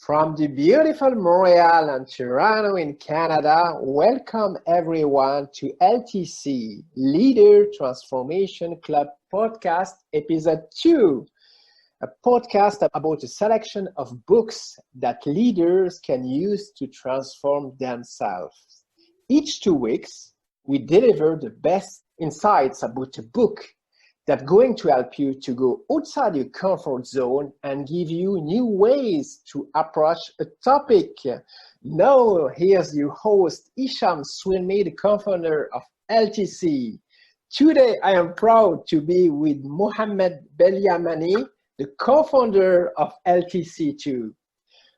From the beautiful Montreal and Toronto in Canada, welcome everyone to LTC, Leader Transformation Club Podcast, Episode2, a podcast about a selection of books that leaders can use to transform themselves. Each 2 weeks, we deliver the best insights about a book that's going to help you to go outside your comfort zone and give you new ways to approach a topic. Now, here's your host, Isham Swilmi, the co-founder of LTC. Today, I am proud to be with Mohamed Belyamani, the co-founder of LTC2.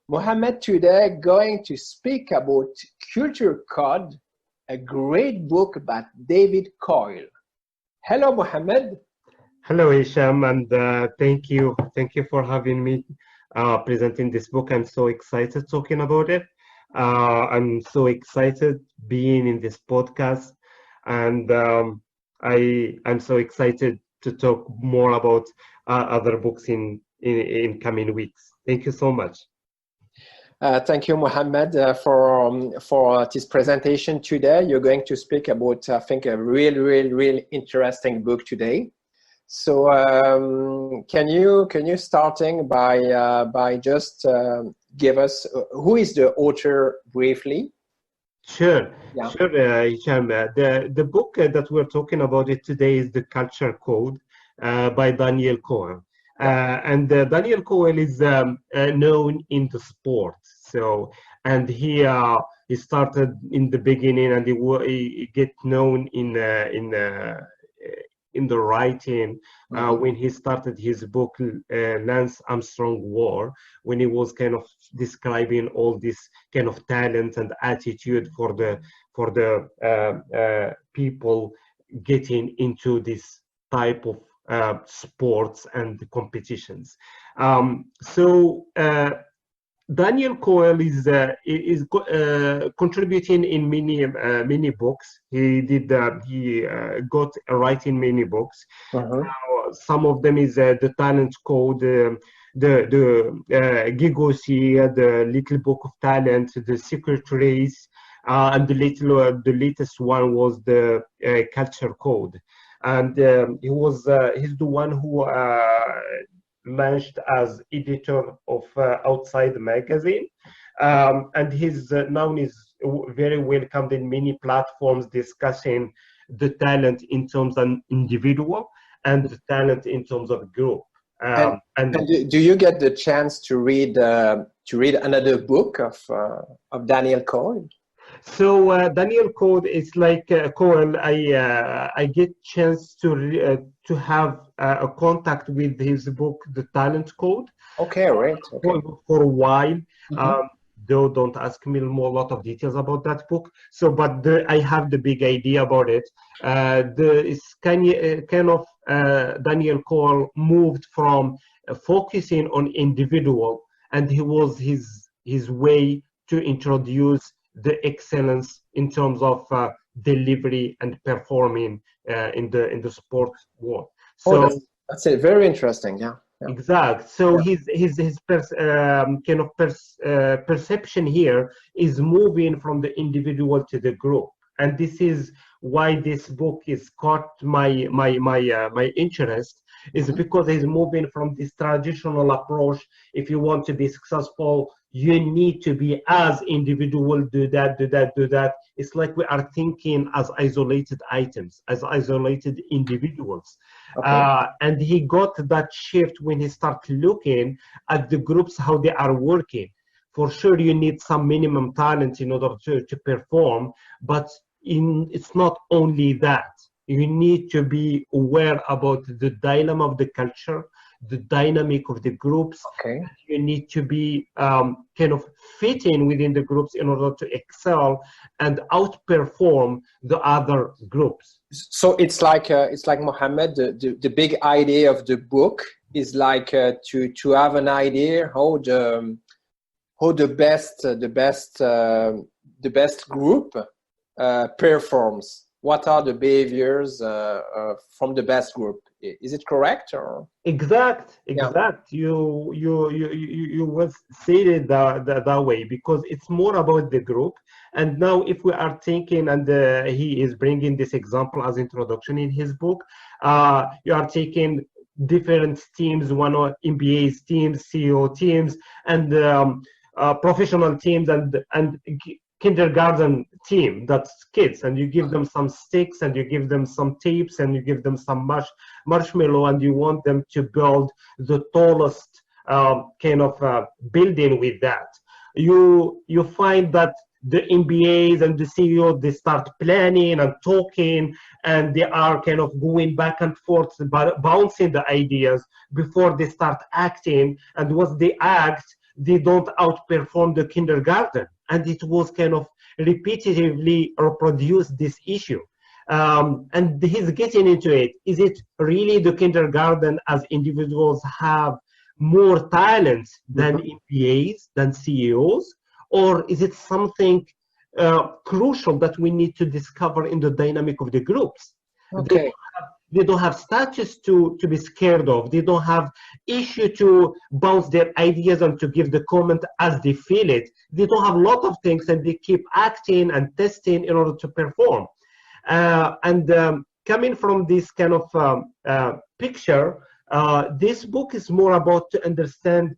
Mohamed today going to speak about Culture Code, a great book by David Coyle. Hello, Mohamed. Hello, Isham, and thank you for having me presenting this book. I'm so excited talking about it. I'm so excited being in this podcast, and I'm so excited to talk more about other books in coming weeks. Thank you so much. Thank you, Mohamed, for this presentation today. You're going to speak about, I think, a real interesting book today. So, can you starting by just give us who is the author briefly? Sure, Hisham. The book that we're talking about it today is The Culture Code by Daniel Coyle. And Daniel Coyle is known in the sport. So, and he started in the beginning, and he get known in the writing when he started his book Lance Armstrong War, when he was kind of describing all this kind of talent and attitude for the people getting into this type of sports and competitions. So Daniel Coyle is contributing in many books. He got writing many books. Some of them is the Talent Code, the Gigosi, the Little Book of Talent, the Secret Race, and the latest one was the Culture Code. And he's the one who launched as editor of Outside Magazine, and he's now is very welcomed in many platforms discussing the talent in terms of individual and the talent in terms of group. And do you get the chance to read another book of Daniel Coyle? So Daniel Coyle is like Coyle. I get chance to have a contact with his book, The Talent Code. Okay, right. Okay. For a while. Though don't ask me a lot of details about that book. So, but I have the big idea about it. It's kind of Daniel Coyle moved from focusing on individual, and he was his way to introduce the excellence in terms of delivery and performing in the sport world. So that's it. Very interesting. Yeah. Exact. So his perception here is moving from the individual to the group, and this is why this book is caught my interest, is because he's moving from this traditional approach. If you want to be successful, you need to be as individual, do that. It's like we are thinking as isolated items, as isolated individuals. Okay. And he got that shift when he started looking at the groups, how they are working. For sure, you need some minimum talent in order to perform, but it's not only that. You need to be aware about the dilemma of the culture, the dynamic of the groups. Okay. You need to be kind of fit in within the groups in order to excel and outperform the other groups. So it's like Mohammed. The big idea of the book is like to have an idea how the best group performs. What are the behaviors from the best group? Is it correct or? Exact. Yeah. You was stated that way, because it's more about the group. And now, if we are thinking, and he is bringing this example as introduction in his book, you are taking different teams, one or MBA's teams, CEO teams, and professional teams, and kindergarten team, that's kids, and you give them some sticks, and you give them some tapes, and you give them some marshmallow, and you want them to build the tallest kind of building with that. You find that the MBAs and the CEO, they start planning and talking, and they are kind of going back and forth, bouncing the ideas before they start acting. And once they act, they don't outperform the kindergarten. And it was kind of repetitively reproduced this issue. And he's getting into it. Is it really the kindergarten as individuals have more talents than MBAs, than CEOs? Or is it something crucial that we need to discover in the dynamic of the groups? Okay. They don't have status to be scared of. They don't have issue to bounce their ideas and to give the comment as they feel it. They don't have a lot of things, and they keep acting and testing in order to perform. Coming from this kind of picture, this book is more about to understand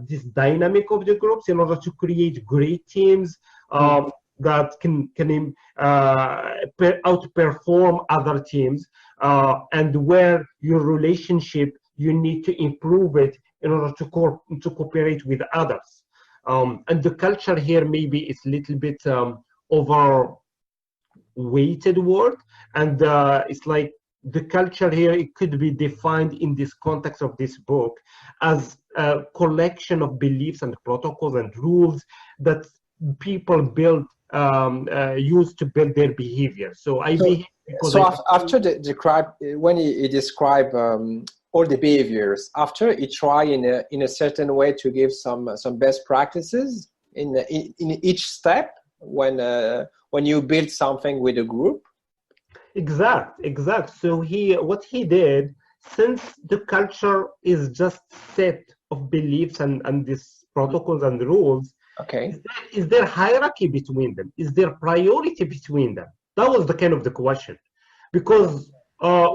this dynamic of the groups in order to create great teams that can outperform other teams, and where your relationship, you need to improve it in order to cooperate with others. And the culture here maybe is a little bit overweighted word, and it's like the culture here, it could be defined in this context of this book as a collection of beliefs and protocols and rules that people build, use to build their behavior. So after when he described all the behaviors, after he try in a certain way to give some best practices in each step when you build something with a group. Exact. So what he did, since the culture is just set of beliefs and these protocols and rules, okay, is there hierarchy between them? Is there priority between them? That was the kind of the question, because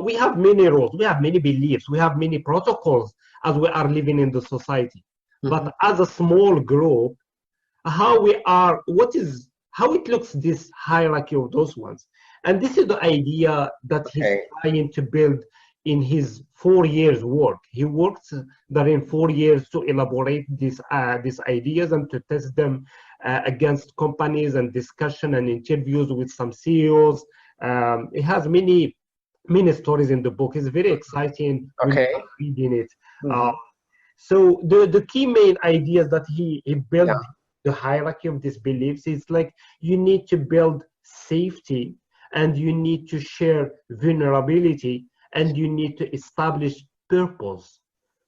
we have many rules, we have many beliefs, we have many protocols as we are living in the society. But as a small group, how it looks, this hierarchy of those ones. And this is the idea that he's trying to build in his 4 years work. He worked there in 4 years to elaborate these ideas and to test them against companies, and discussion and interviews with some CEOs. It has many stories in the book. It's very exciting reading it. So the key main ideas that he built, the hierarchy of these beliefs, is like you need to build safety, and you need to share vulnerability, and you need to establish purpose.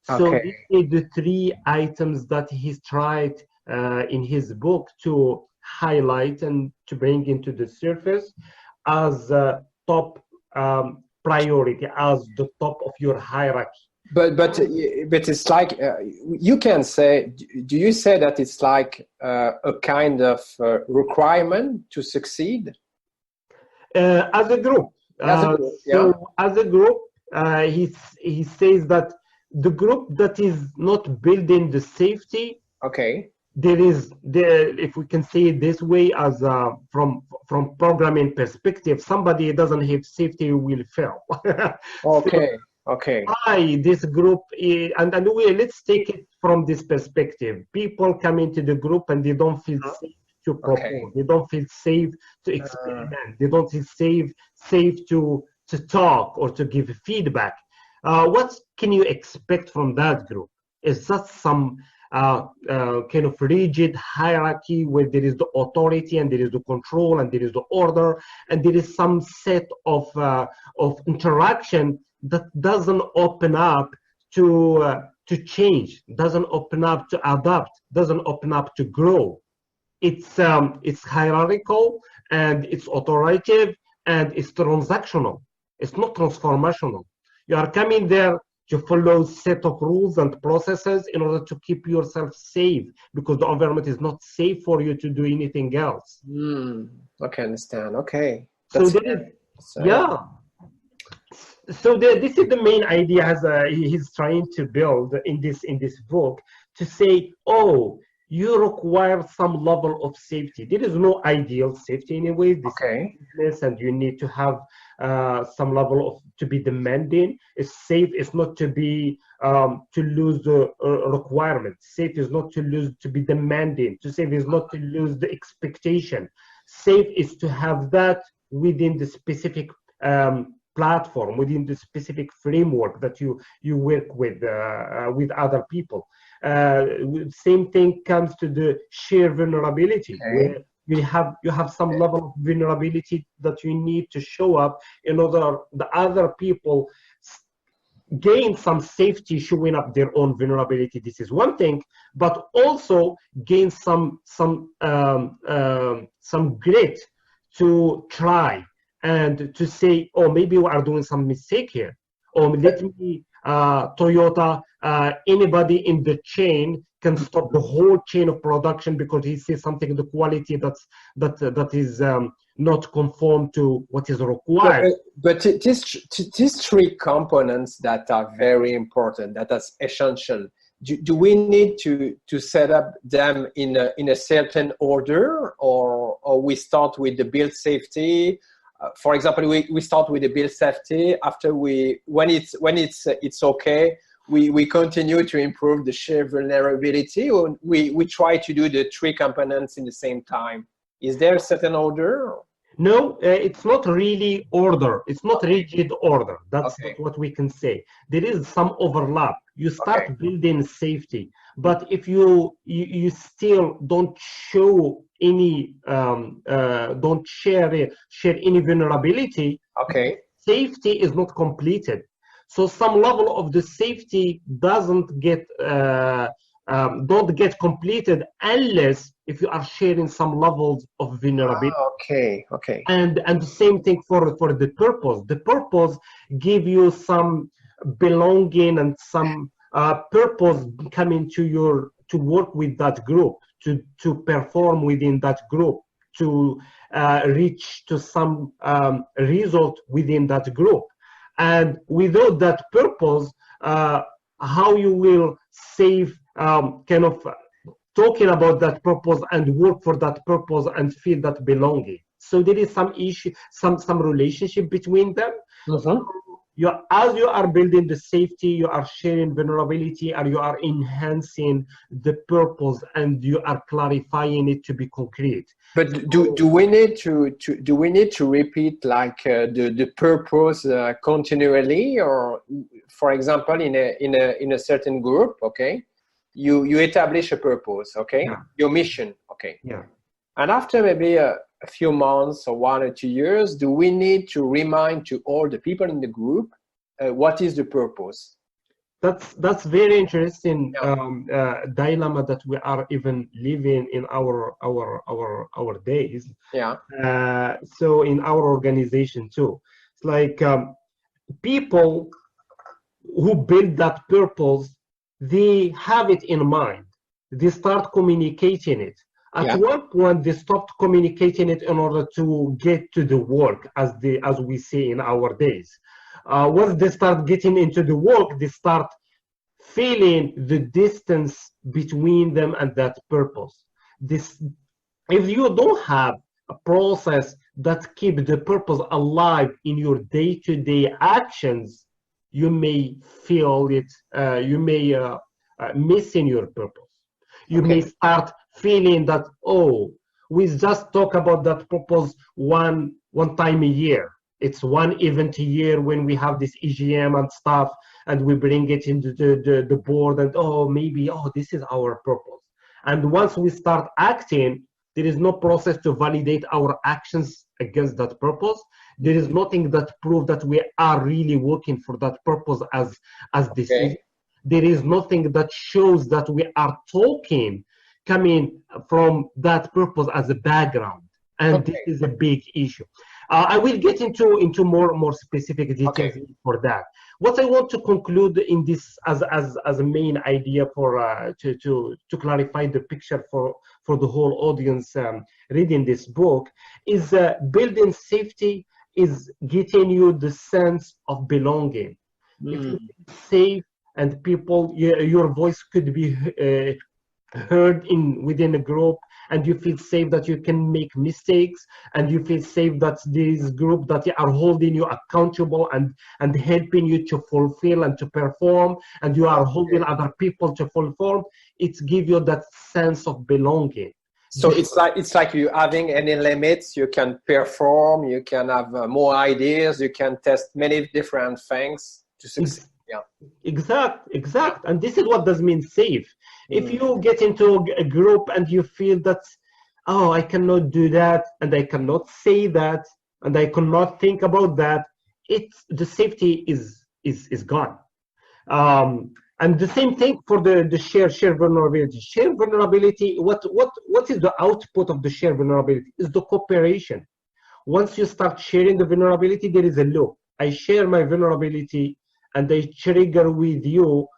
So these are the 3 items that he's tried in his book to highlight and to bring into the surface as top priority, as the top of your hierarchy. But it's like you can say. Do you say that it's like a kind of requirement to succeed? As a group. As a group, he says that the group that is not building the safety, if we can say it this way, as from programming perspective, somebody doesn't have safety will fail. Why this group and let's take it from this perspective. People come into the group and they don't feel safe to propose. They don't feel safe to experiment. They don't feel safe to talk or to give feedback. What can you expect from that group? Is that some kind of rigid hierarchy where there is the authority and there is the control and there is the order and there is some set of interaction that doesn't open up to change, doesn't open up to adapt, doesn't open up to grow? It's hierarchical, and it's authoritative, and it's transactional. It's not transformational. You are coming there to follow set of rules and processes in order to keep yourself safe, because the environment is not safe for you to do anything else. Okay, understand. Okay. So there is, yeah. So this is the main idea as he's trying to build in this book, to say, oh, you require some level of safety. There is no ideal safety anyway. This is business, and you need to have some level of to be demanding. It's safe. It's not to be to lose the requirements. Safe is not to lose, to be demanding. To save is not to lose the expectation. Safe is to have that within the specific platform, within the specific framework that you work with other people. Same thing comes to the sheer vulnerability, where you have some level of vulnerability that you need to show up in order the other people gain some safety showing up their own vulnerability. This is one thing, but also gain some grit to try and to say, oh, maybe we are doing some mistake here, or let me Toyota, anybody in the chain can stop the whole chain of production because he sees something in the quality that is not conform to what is required. But these three components that are very important, that are essential, do we need to set up them in a certain order, or we start with the build safety? For example, we start with the build safety. After when it's okay, we continue to improve the sheer vulnerability, or we try to do the three components in the same time. Is there a certain order? No, it's not really order. It's not rigid order. That's not what we can say. There is some overlap. You start building safety, but if you still don't show any, don't share any vulnerability, safety is not completed. So some level of the safety doesn't get don't get completed unless if you are sharing some levels of vulnerability. And the same thing for the purpose. The purpose give you some belonging and some purpose coming to work with that group, to perform within that group, to reach to some result within that group. And without that purpose, how you will save kind of talking about that purpose and work for that purpose and feel that belonging. So there is some issue, some relationship between them. As you are building the safety, you are sharing vulnerability, and you are enhancing the purpose, and you are clarifying it to be concrete. But do we need to repeat like the purpose continually, or for example in a certain group, you establish a purpose, your mission, and after maybe a few months or 1 or 2 years, do we need to remind to all the people in the group what is the purpose? That's very interesting dilemma that we are even living in our days. So in our organization too, it's like people who build that purpose, they have it in mind. They start communicating it. At one point, they stopped communicating it in order to get to the work, as we say in our days. Once they start getting into the work, they start feeling the distance between them and that purpose. If you don't have a process that keeps the purpose alive in your day-to-day actions, you may feel it, you may missing your purpose. You may start feeling that, oh, we just talk about that purpose one time a year. It's one event a year when we have this EGM and stuff, and we bring it into the board, and maybe this is our purpose. And once we start acting, there is no process to validate our actions against that purpose. There is nothing that proves that we are really working for that purpose as this is. There is nothing that shows that we are talking coming from that purpose as a background. And this is a big issue. I will get into more specific details for that. What I want to conclude in this as a main idea for to clarify the picture for the whole audience reading this book is building safety is getting you the sense of belonging. If you feel safe and people, your voice could be heard within a group, and you feel safe that you can make mistakes, and you feel safe that this group that are holding you accountable and helping you to fulfill and to perform, and you are holding other people to fulfill, it gives you that sense of belonging. So it's like you having any limits, you can perform, you can have more ideas, you can test many different things to succeed. Yeah. Exact. And this is what does mean safe. If you get into a group and you feel that, oh, I cannot do that, and I cannot say that, and I cannot think about that, the safety is gone. And the same thing for the shared vulnerability. Shared vulnerability, what is the output of the shared vulnerability? Is the cooperation. Once you start sharing the vulnerability, there is a loop. I share my vulnerability and I trigger with you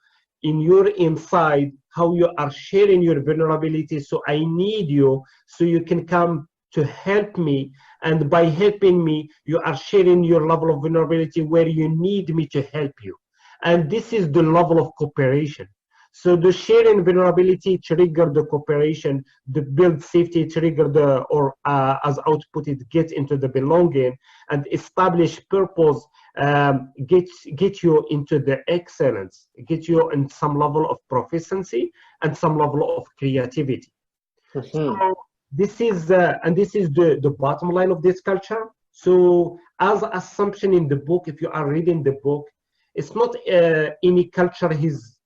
in your inside how you are sharing your vulnerability. So I need you so you can come to help me. And by helping me, you are sharing your level of vulnerability where you need me to help you. And this is the level of cooperation. So the sharing vulnerability trigger the cooperation, the build safety trigger as output, it gets into the belonging, and establish purpose, get you into the excellence, get you in some level of proficiency and some level of creativity. So this is the bottom line of this culture. So as assumption in the book, if you are reading the book, it's not any culture he's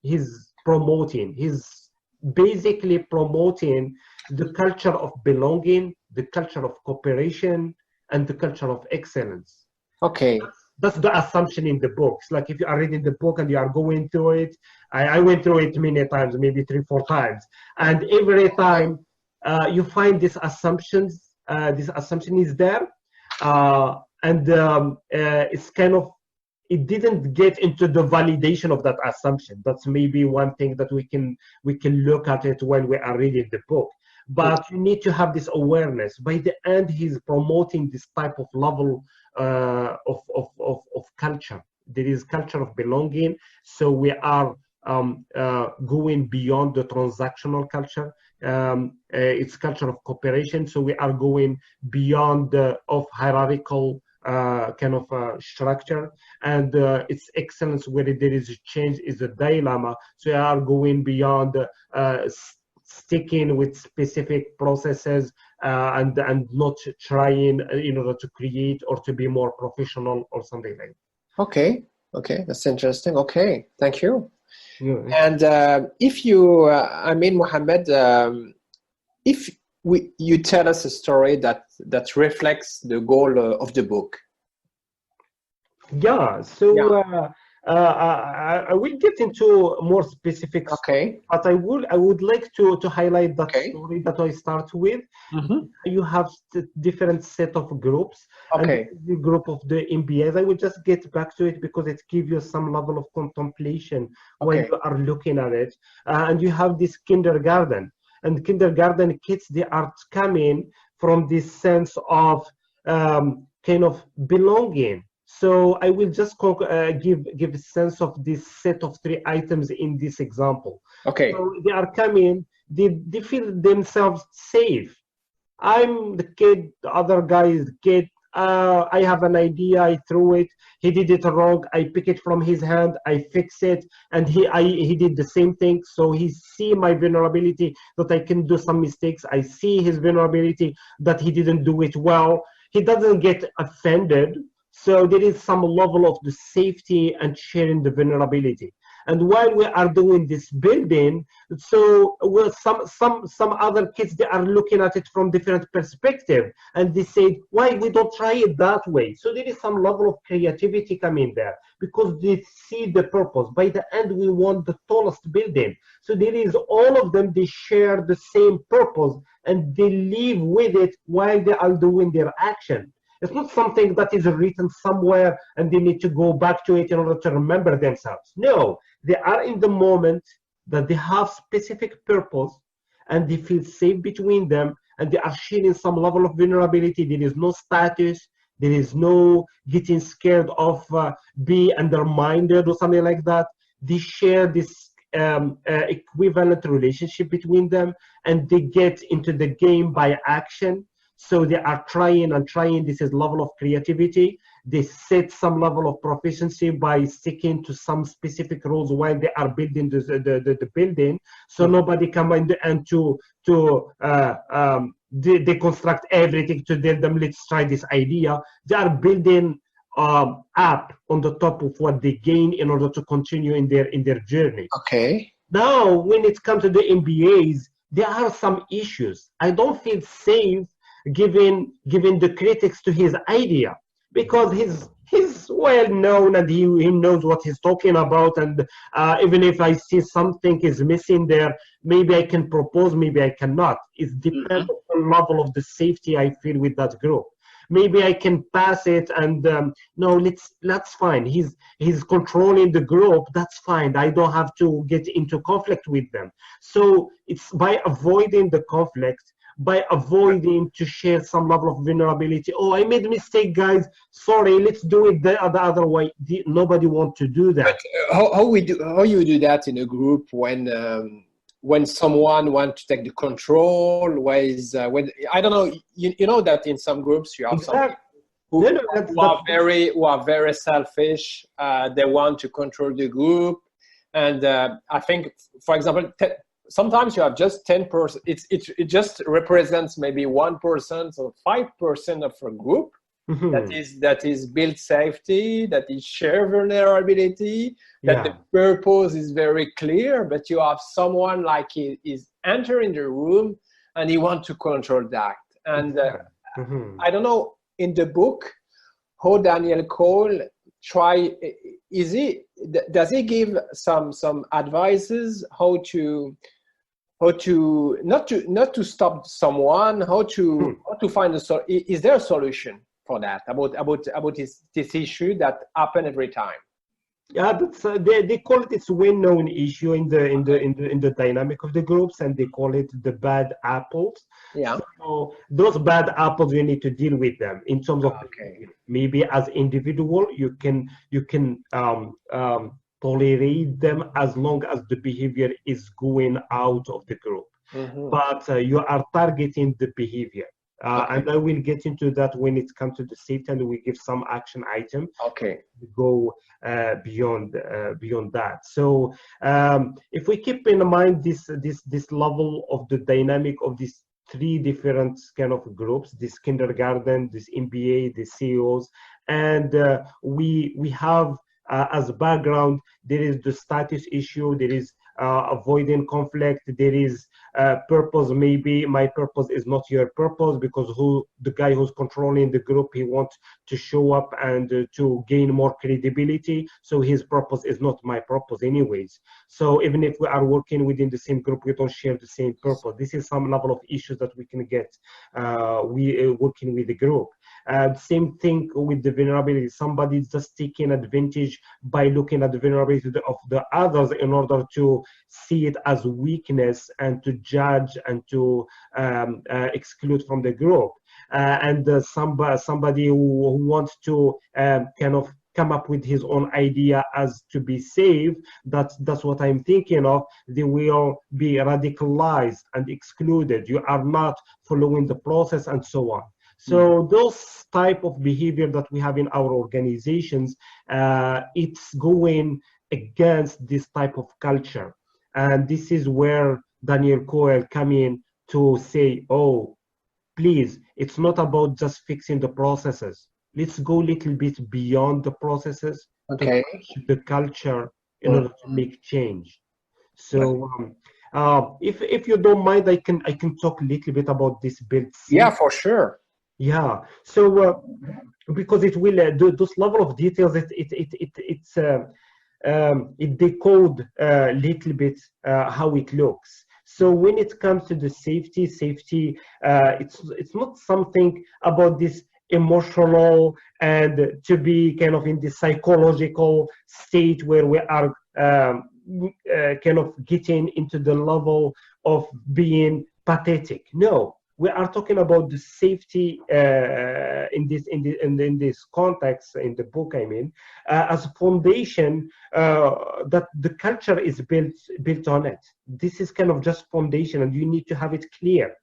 promoting. He's basically promoting the culture of belonging, the culture of cooperation, and the culture of excellence. Okay. That's the assumption in the book. It's like if you are reading the book and you are going through it, I went through it many times, maybe 3-4 times. And every time you find these assumptions, this assumption is there. It's kind of, it didn't get into the validation of that assumption. That's maybe one thing that we can look at it while we are reading the book. But you need to have this awareness. By the end, he's promoting this type of level of culture. There is culture of belonging. So we are going beyond the transactional culture. It's culture of cooperation. So we are going beyond of hierarchical kind of structure, and its excellence where there is a change is a dilemma. So we are going beyond sticking with specific processes and not trying in order to create or to be more professional or something like that. Okay, that's interesting. Okay, thank you. Yeah. And if you, Mohammed, if you tell us a story that reflects the goal of the book. Yeah, so I will get into more specifics. Okay. But I would like to highlight that story that I start with. You have different set of groups. Okay. And the group of the MBAs, I will just get back to it because it gives you some level of contemplation when you are looking at it. And you have this kindergarten. And kindergarten kids, they are coming from this sense of kind of belonging. So I will just give a sense of this set of 3 items in this example. Okay. So they are coming, they feel themselves safe. I'm the kid, the other guy is the kid. I have an idea, I threw it, he did it wrong, I pick it from his hand, I fix it, and he did the same thing. So he see my vulnerability that I can do some mistakes. I see his vulnerability that he didn't do it well. He doesn't get offended. So there is some level of the safety and sharing the vulnerability. And while we are doing this building, so some other kids, they are looking at it from different perspective, and they say, why we don't try it that way? So there is some level of creativity coming there because they see the purpose. By the end, we want the tallest building. So there is all of them, they share the same purpose and they live with it while they are doing their action. It's not something that is written somewhere and they need to go back to it in order to remember themselves. No, they are in the moment that they have specific purpose and they feel safe between them, and they are sharing some level of vulnerability. There is no status. There is no getting scared of being undermined or something like that. They share this equivalent relationship between them, and they get into the game by action. So they are trying and trying. This is level of creativity. They set some level of proficiency by sticking to some specific rules while they are building the building. So nobody come in and they construct everything to tell them, let's try this idea. They are building up on the top of what they gain in order to continue in their journey. Okay. Now, when it comes to the MBAs, there are some issues. I don't feel safe giving the critics to his idea, because he's well known and he knows what he's talking about, and even if I see something is missing there, maybe I can propose, maybe I cannot. It depends on the level of the safety I feel with that group. Maybe I can pass it and no, that's fine. He's controlling the group. That's fine. I don't have to get into conflict with them. So it's by avoiding the conflict, by avoiding to share some level of vulnerability. Oh, I made a mistake, guys. Sorry, let's do it the other way. Nobody wants to do that. But how you do that in a group when someone wants to take the control? When I don't know, you know that in some groups you have some who are very selfish. They want to control the group, and I think, for example, sometimes you have just 10%. It just represents maybe 1% or 5% of a group that is build safety, that is share vulnerability, that the purpose is very clear. But you have someone like he is entering the room and he wants to control that. And I don't know in the book how Daniel Cole does he give some advices how to not to stop someone, how to find is there a solution for that about this issue that happen every time? Yeah, that's they call it, it's a well-known issue in the dynamic of the groups, and they call it the bad apples. Yeah. So those bad apples, you need to deal with them in terms of maybe as individual you can tolerate them as long as the behavior is going out of the group. But you are targeting the behavior. And I will get into that when it comes to the safety, and we give some action item. Go beyond that. So if we keep in mind this level of the dynamic of these three different kind of groups, this kindergarten, this MBA, the CEOs, and we have as a there is the status issue, there is avoiding conflict, there is purpose. Maybe my purpose is not your purpose, because the guy who's controlling the group, he wants to show up and to gain more credibility, so his purpose is not my purpose anyways. So even if we are working within the same group, we don't share the same purpose. This is some level of issues that we can get working with the group. Same thing with the vulnerability. Somebody's just taking advantage by looking at the vulnerability of the others in order to see it as weakness and to judge and to exclude from the group. And somebody who wants to kind of come up with his own idea as to be safe, that's what I'm thinking of. They will be radicalized and excluded. You are not following the process and so on. So those type of behavior that we have in our organizations, it's going against this type of culture. And this is where Daniel Coyle come in to say, oh, please, it's not about just fixing the processes. Let's go a little bit beyond the processes to change the culture in order to make change. So if you don't mind, I can talk a little bit about this build. Yeah, for sure. Yeah, so because it will those level of details, it decode a little bit how it looks. So when it comes to the safety, it's not something about this emotional and to be kind of in this psychological state where we are kind of getting into the level of being pathetic. No, we are talking about the safety in this context in the book. I mean, as a foundation that the culture is built on it. This is kind of just foundation, and you need to have it clear.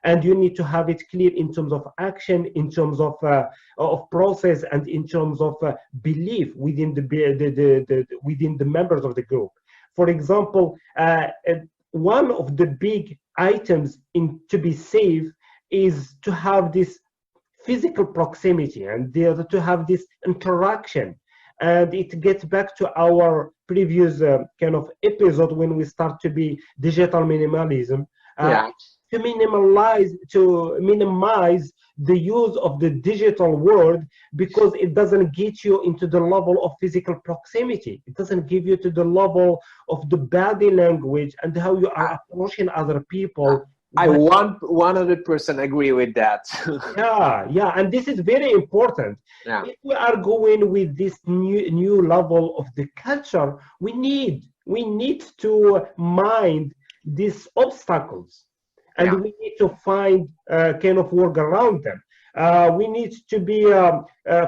And you need to have it clear in terms of action, in terms of process, and in terms of belief within within the members of the group. For example, one of the big items to be safe is to have this physical proximity and to have this interaction. And it gets back to our previous kind of episode when we start to be digital minimalism. To minimize the use of the digital world, because it doesn't get you into the level of physical proximity. It doesn't give you to the level of the body language and how you are approaching other people. I 100% agree with that. yeah, and this is very important. If we are going with this new level of the culture, we need to mind these obstacles. And we need to find kind of work around them. We need to be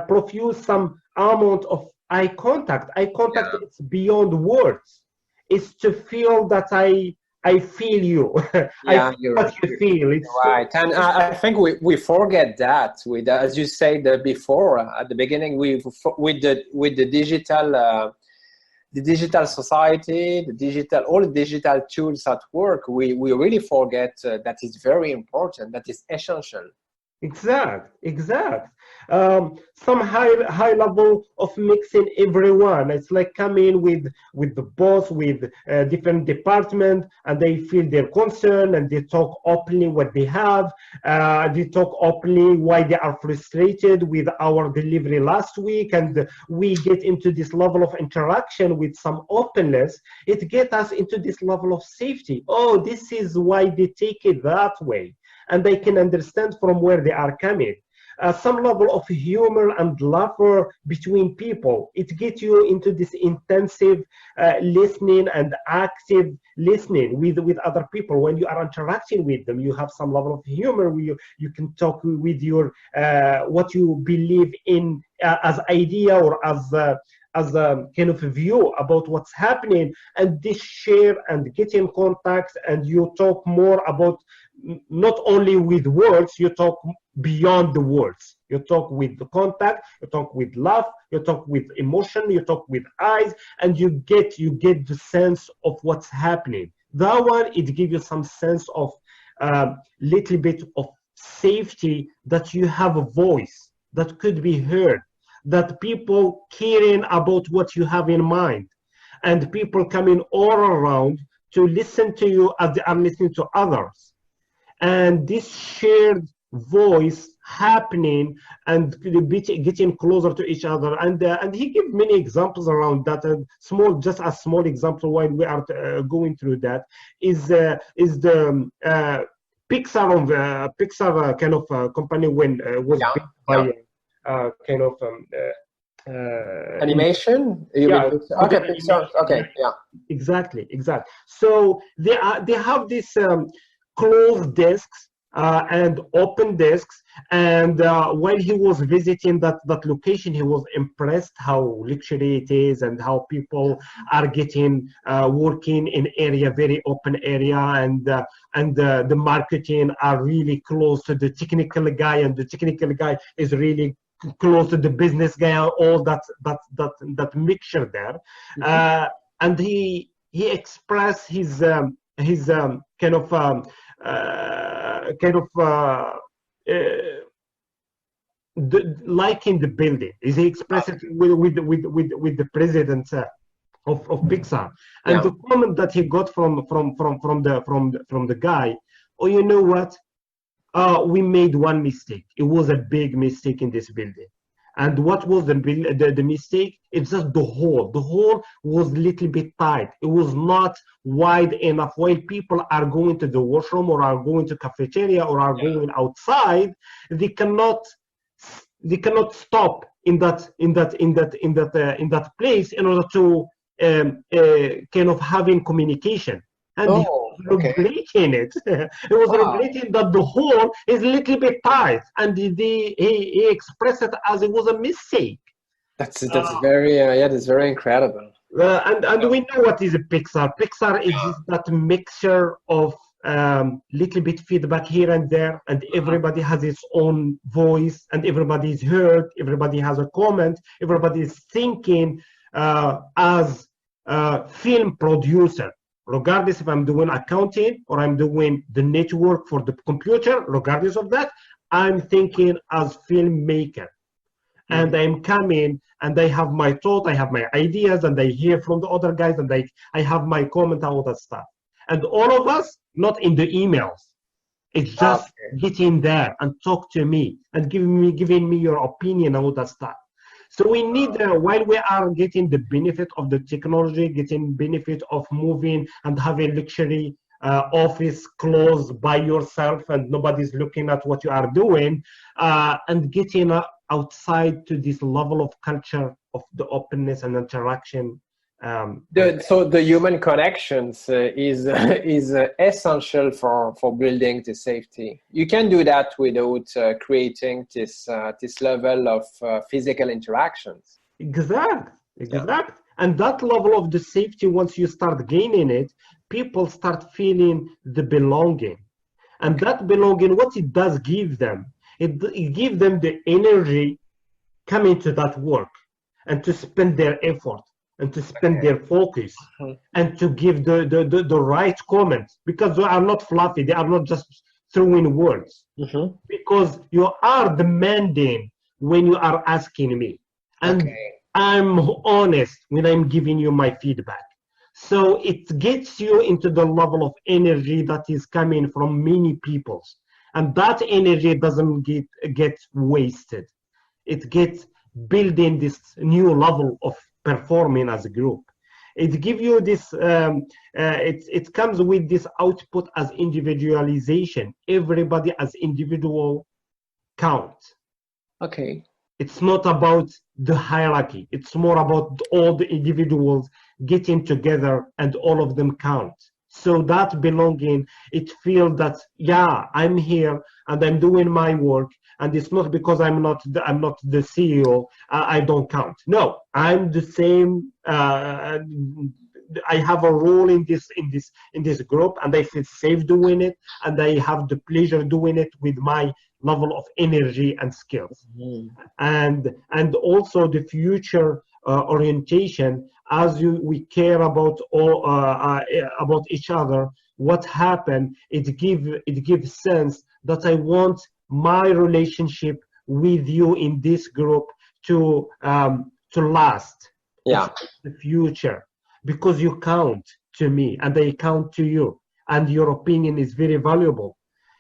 profuse some amount of eye contact. Eye contact is beyond words. It's to feel that I feel you. I feel what you feel. It's right. And I think we forget that. With as you said before at the beginning, with the digital. The digital society, all the digital tools at work, we really forget that is very important, that is essential. Exact. Some high level of mixing everyone. It's like coming with the boss, with different department, and they feel their concern and they talk openly what they have. They talk openly why they are frustrated with our delivery last week, and we get into this level of interaction with some openness. It gets us into this level of safety. Oh, this is why they take it that way. And they can understand from where they are coming. Some level of humor and laughter between people. It gets you into this intensive listening and active listening with other people. When you are interacting with them, you have some level of humor. You can talk with your what you believe in as idea or as a kind of view about what's happening, and this share and get in contact, and you talk more about not only with words, you talk beyond the words. You talk with the contact, you talk with love, you talk with emotion, you talk with eyes, and you get the sense of what's happening. That one, it gives you some sense of little bit of safety, that you have a voice that could be heard, that people caring about what you have in mind, and people coming all around to listen to you as they are listening to others. And this shared voice happening and getting closer to each other. And he gave many examples around that. And just a small example while we are going through that is the Pixar kind of company when was built by kind of animation. Exactly. So they have this closed desks and open desks, and while he was visiting that location, he was impressed how luxury it is and how people are getting working in very open area, and the marketing are really close to the technical guy, and the technical guy is really close to the business guy, all that mixture there. And he expressed his kind of liking the building. He expressed it with the president of Pixar, and the comment that he got from the guy, oh, you know what? We made one mistake. It was a big mistake in this building. And what was the mistake? It's just the hole. The hole was a little bit tight. It was not wide enough. While people are going to the washroom or are going to cafeteria or are going outside, they cannot they cannot stop in that place in order to kind of having communication. And he was regretting it. He was regretting that the hole is a little bit tight, and he expressed it as it was a mistake. That's very that's very incredible. And we know what is a Pixar. Pixar is just that mixture of little bit feedback here and there, and everybody has its own voice, and everybody is heard, everybody has a comment, everybody is thinking as a film producer, regardless if I'm doing accounting or I'm doing the network for the computer, regardless of that, I'm thinking as filmmaker. And I'm coming and I have my thought, I have my ideas, and I hear from the other guys, and I have my comment and all that stuff. And all of us, not in the emails. It's just get in there and talk to me and giving me your opinion and all that stuff. So we need, while we are getting the benefit of the technology, getting benefit of moving and having luxury office close by yourself and nobody's looking at what you are doing, and getting outside to this level of culture of the openness and interaction. So the human connections is essential for building the safety. You can do that without creating this level of physical interactions. Exact. And that level of the safety, once you start gaining it, people start feeling the belonging. And that belonging, what it does give them, it gives them the energy coming to that work and to spend their effort and to spend their focus and to give the right comments, because they are not fluffy, they are not just throwing words, because you are demanding when you are asking me, and I'm honest when I'm giving you my feedback. So it gets you into the level of energy that is coming from many people, and that energy doesn't get wasted. It gets building this new level of performing as a group. It gives you this, it comes with this output as individualization. Everybody as individual count. Okay. It's not about the hierarchy. It's more about all the individuals getting together and all of them count. So that belonging, it feels that, yeah, I'm here and I'm doing my work, and it's not because I'm not the CEO, I don't count. No, I'm the same. I have a role in this group, and I feel safe doing it, and I have the pleasure doing it with my level of energy and skills. And also the future orientation, as we care about about each other, what happened, it gives sense that I want my relationship with you in this group to last. Yeah. The future, because you count to me and I count to you, and your opinion is very valuable.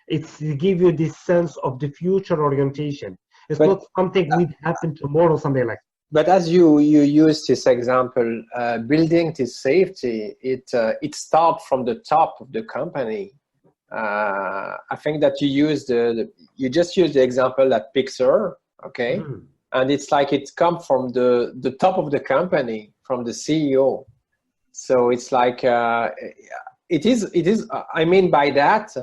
It gives you this sense of the future orientation. It's not something will happen tomorrow, something like that. But as you use this example, building this safety, it starts from the top of the company. I think that you just used the example at Pixar, okay? And it's like it comes from the top of the company, from the CEO. So it's like it is. I mean, by that,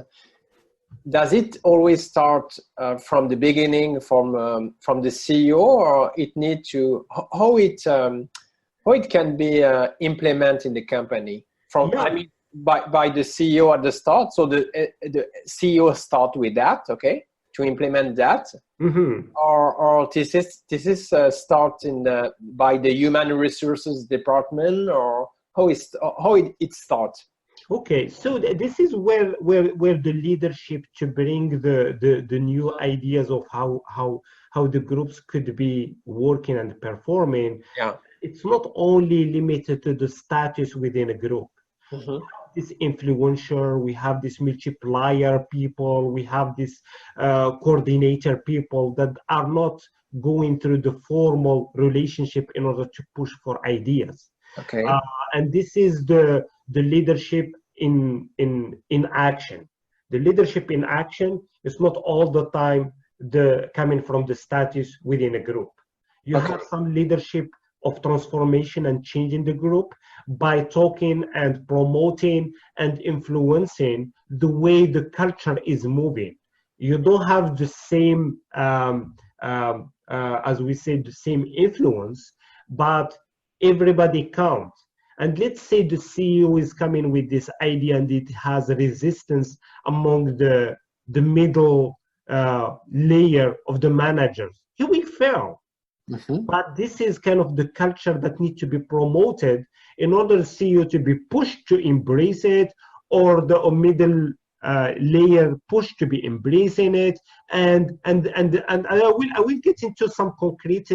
does it always start from the beginning, from the CEO, or it need to how it can be implemented in the company? I mean, by the CEO at the start. So the CEO start with that, okay, to implement that, or this is start by the human resources department, or how it starts. Okay, so this is where the leadership to bring the new ideas of how the groups could be working and performing. Yeah, it's not only limited to the status within a group. This influencer, we have this multiplier people, we have this coordinator people that are not going through the formal relationship in order to push for ideas. Okay. And this is the leadership in action. The leadership in action is not all the time the coming from the status within a group. You Okay. have some leadership of transformation and changing the group by talking and promoting and influencing the way the culture is moving. You don't have the same, as we say, the same influence, but everybody counts. And let's say the CEO is coming with this idea and it has resistance among the middle layer of the managers. He will fail. But this is kind of the culture that needs to be promoted in order to see you to be pushed to embrace it, or the middle layer pushed to be embracing it, and I will get into some concrete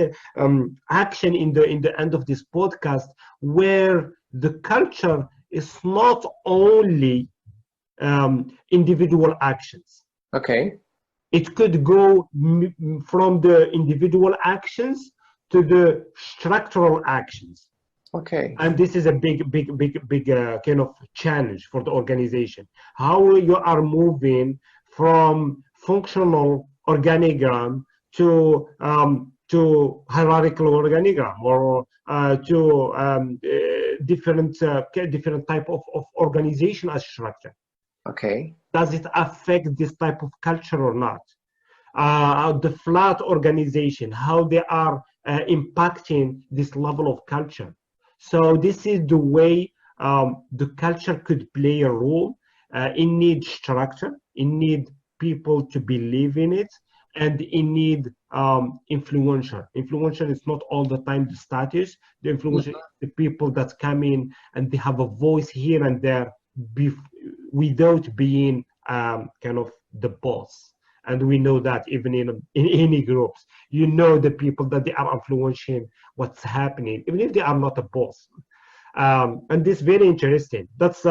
action in the end of this podcast, where the culture is not only individual actions. Okay. It could go from the individual actions to the structural actions. Okay. And this is a big kind of challenge for the organization. How you are moving from functional organigram to hierarchical organigram, or to different type of organizational structure. Okay. Does it affect this type of culture or not? The flat organization, how they are impacting this level of culture. So this is the way the culture could play a role. It needs structure, it needs people to believe in it, and it needs influencer. Influencer is not all the time the status. The influencer is the people that come in and they have a voice here and there without being kind of the boss. And we know that even in any groups, you know the people that they are influencing what's happening, even if they are not a boss. And this is very interesting. That's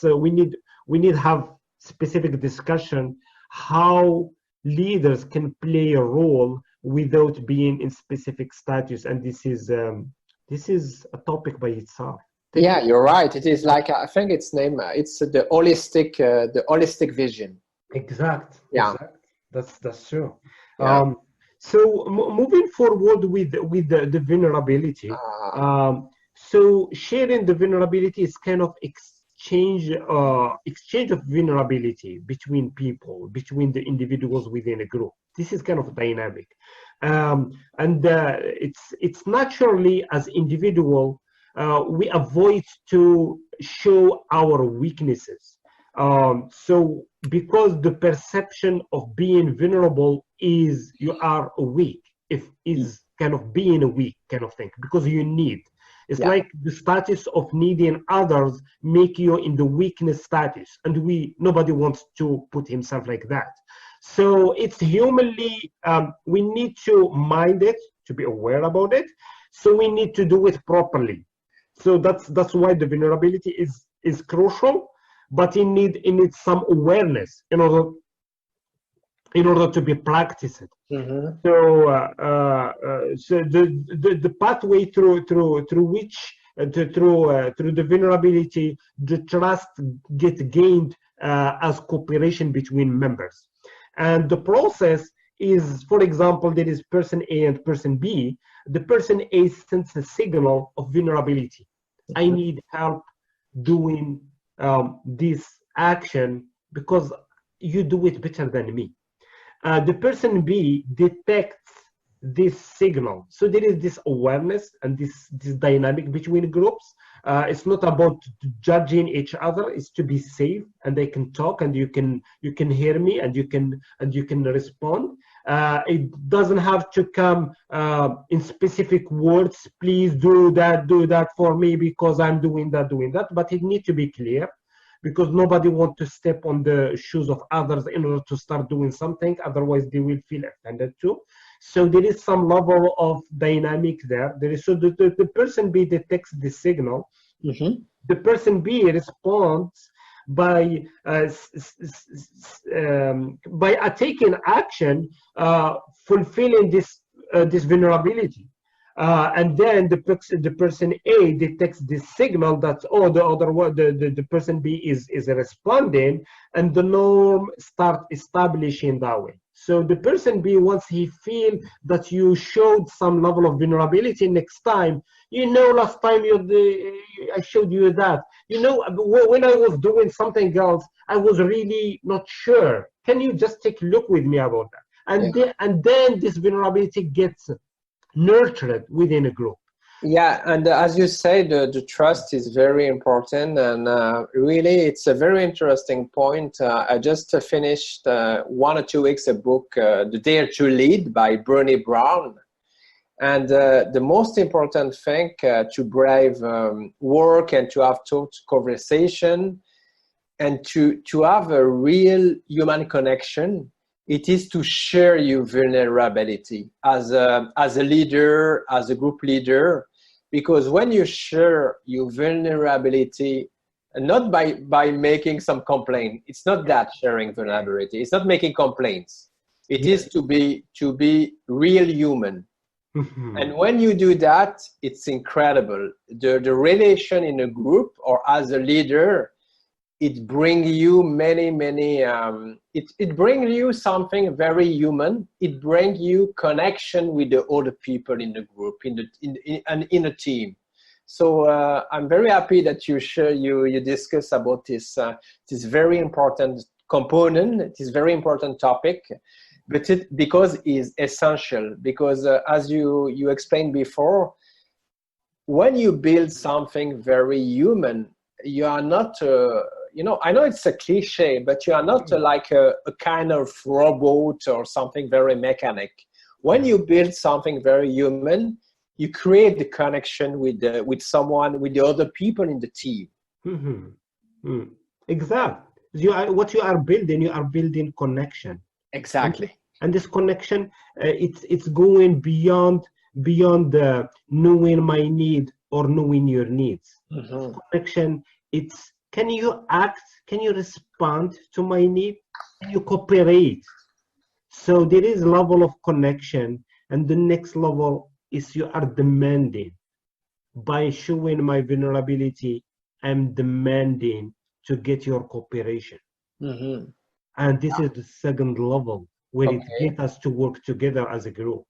we need to have specific discussion how leaders can play a role without being in specific status. And this is a topic by itself. Yeah, you're right. It is like, I think it's named, it's the holistic vision. Exact. Yeah. Exact. That's true. Yeah. So moving forward with the vulnerability. So sharing the vulnerability is kind of exchange of vulnerability between people, between the individuals within a group. This is kind of dynamic, and it's naturally as individual we avoid to show our weaknesses. So because the perception of being vulnerable is you are weak, is kind of being a weak kind of thing, because you need. It's like the status of needing others make you in the weakness status, and nobody wants to put himself like that. So it's humanly, we need to mind it, to be aware about it. So we need to do it properly. So that's why the vulnerability is crucial, but it needs some awareness in order to be practiced. Mm-hmm. So the pathway through which through the vulnerability, the trust gets gained as cooperation between members. And the process is, for example, there is person A and person B. The person A sends a signal of vulnerability. Mm-hmm. I need help doing this action because you do it better than me. The person B detects this signal. So there is this awareness and this dynamic between groups. It's not about judging each other. It's to be safe, and they can talk, and you can hear me, and you can respond. It doesn't have to come in specific words. Please do that for me because I'm doing that. But it needs to be clear, because nobody wants to step on the shoes of others in order to start doing something. Otherwise, they will feel offended too. So there is some level of dynamic there. So the person B detects the signal. Mm-hmm. The person B responds by taking action, fulfilling this vulnerability. And then the person A detects this signal that the person B is responding, and the norm start establishing that way. So the person B, once he feel that you showed some level of vulnerability, next time, last time I showed you that, when I was doing something else, I was really not sure. Can you just take a look with me about that? And then this vulnerability gets nurtured within a group. Yeah, and as you say, the trust is very important, and really, it's a very interesting point. I just finished 1 or 2 weeks a book, The Dare to Lead by Brené Brown, and the most important thing to brave work and to have thought conversation and to have a real human connection, it is to share your vulnerability as a leader, as a group leader. Because when you share your vulnerability, not by making some complaint, it's not that sharing vulnerability. It's not making complaints. It is to be real human. And when you do that, it's incredible. The relation in a group or as a leader, it brings you it brings you something very human. It brings you connection with the other people in the group, in a team. So I'm very happy that you discuss about this very important component, this very important topic, but because it's essential. Because as you explained before, when you build something very human, you are not. I know it's a cliche, but you are not like a kind of robot or something very mechanic. When you build something very human, you create the connection with someone, with the other people in the team. Exactly. What you are building connection. Exactly. And this connection, it's going beyond knowing my need or knowing your needs. Connection, it's can you act? Can you respond to my need? Can you cooperate? So there is a level of connection, and the next level is you are demanding. By showing my vulnerability, I'm demanding to get your cooperation. And this is the second level where it gets us to work together as a group.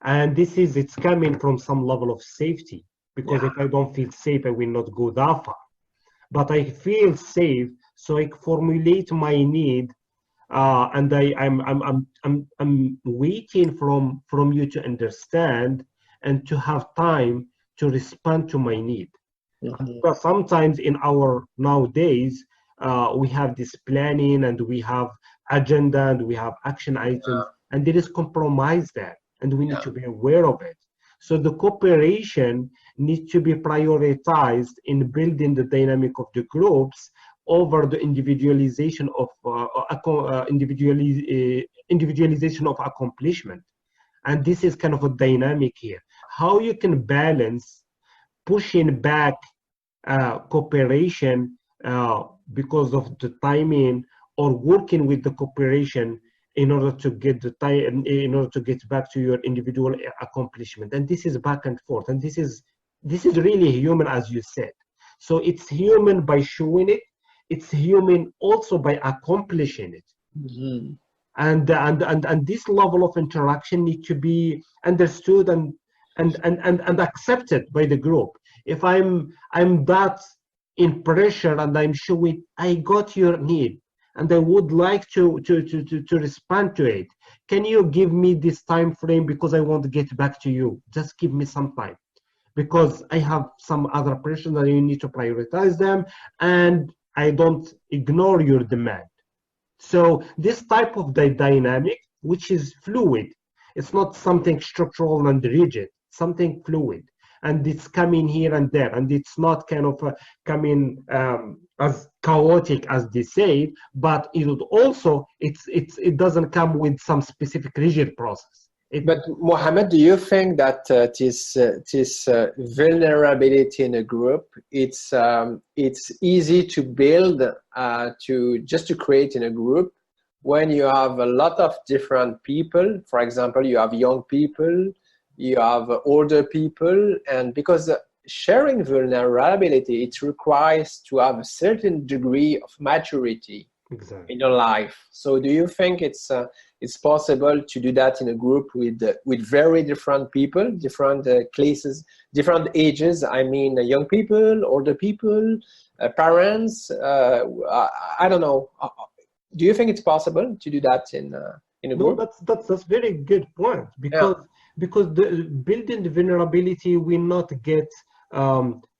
And it's coming from some level of safety, because if I don't feel safe, I will not go that far. But I feel safe, so I formulate my need, and I'm waiting from you to understand and to have time to respond to my need. Because sometimes in our nowadays, we have this planning and we have agenda and we have action items, and there is compromise there, and we need to be aware of it. So the cooperation needs to be prioritized in building the dynamic of the groups over the individualization of individualization of accomplishment. And this is kind of a dynamic here. How you can balance pushing back cooperation because of the timing, or working with the cooperation in order to get back to your individual accomplishment. And this is back and forth, and this is really human, as you said. So it's human by showing it, it's human also by accomplishing it. And this level of interaction needs to be understood and accepted by the group. If I'm that in pressure and I'm showing I got your need and I would like to respond to it, can you give me this time frame, because I want to get back to you? Just give me some time, because I have some other pressure that you need to prioritize them, and I don't ignore your demand. So this type of dynamic, which is fluid, it's not something structural and rigid, something fluid, and it's coming here and there, and it's not kind of coming as chaotic as they say, but it doesn't come with some specific rigid process. But Mohammed, do you think that this vulnerability in a group, it's easy to build, to create in a group when you have a lot of different people? For example, you have young people, you have older people, and because sharing vulnerability, it requires to have a certain degree of maturity. Exactly. in your life. So do you think it's possible to do that in a group with very different people, different classes, different ages? I mean, young people, older people, parents. I don't know. Do you think it's possible to do that in a No, group? that's very good point, Yeah. because the building the vulnerability will not get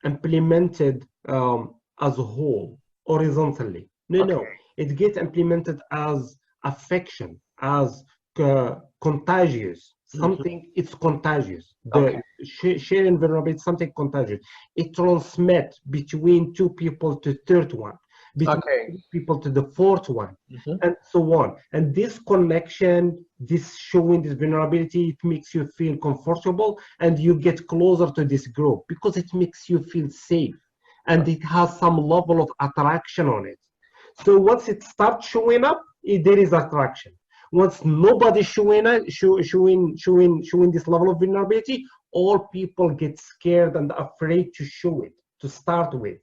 implemented as a whole horizontally. No, Okay. it gets implemented as affection, as contagious. Mhm. Something, it's contagious. Okay. The sharing vulnerability is something contagious. It transmits between two people to third one, between Okay. three people to the fourth one, Mhm. and so on. And this connection, this showing this vulnerability, it makes you feel comfortable, and you get closer to this group because it makes you feel safe, and it has some level of attraction on it. So once it starts showing up, there is attraction. Once nobody showing this level of vulnerability, all people get scared and afraid to show it to start with.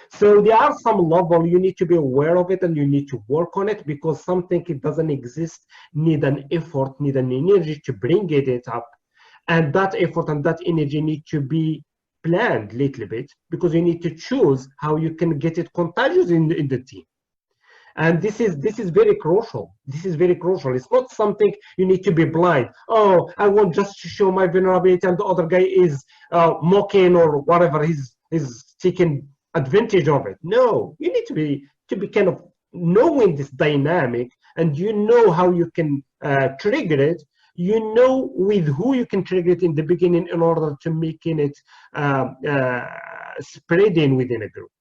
So there are some level you need to be aware of it, and you need to work on it, because something it doesn't exist need an effort, need an energy to bring it up, and that effort and that energy need to be planned a little bit, because you need to choose how you can get it contagious in the team. And this is very crucial. This is very crucial. It's not something you need to be blind. Oh, I want just to show my vulnerability, and the other guy is mocking or whatever. He's taking advantage of it. No, you need to be kind of knowing this dynamic, and you know how you can trigger it. You know with who you can trigger it in the beginning in order to making it spreading within a group.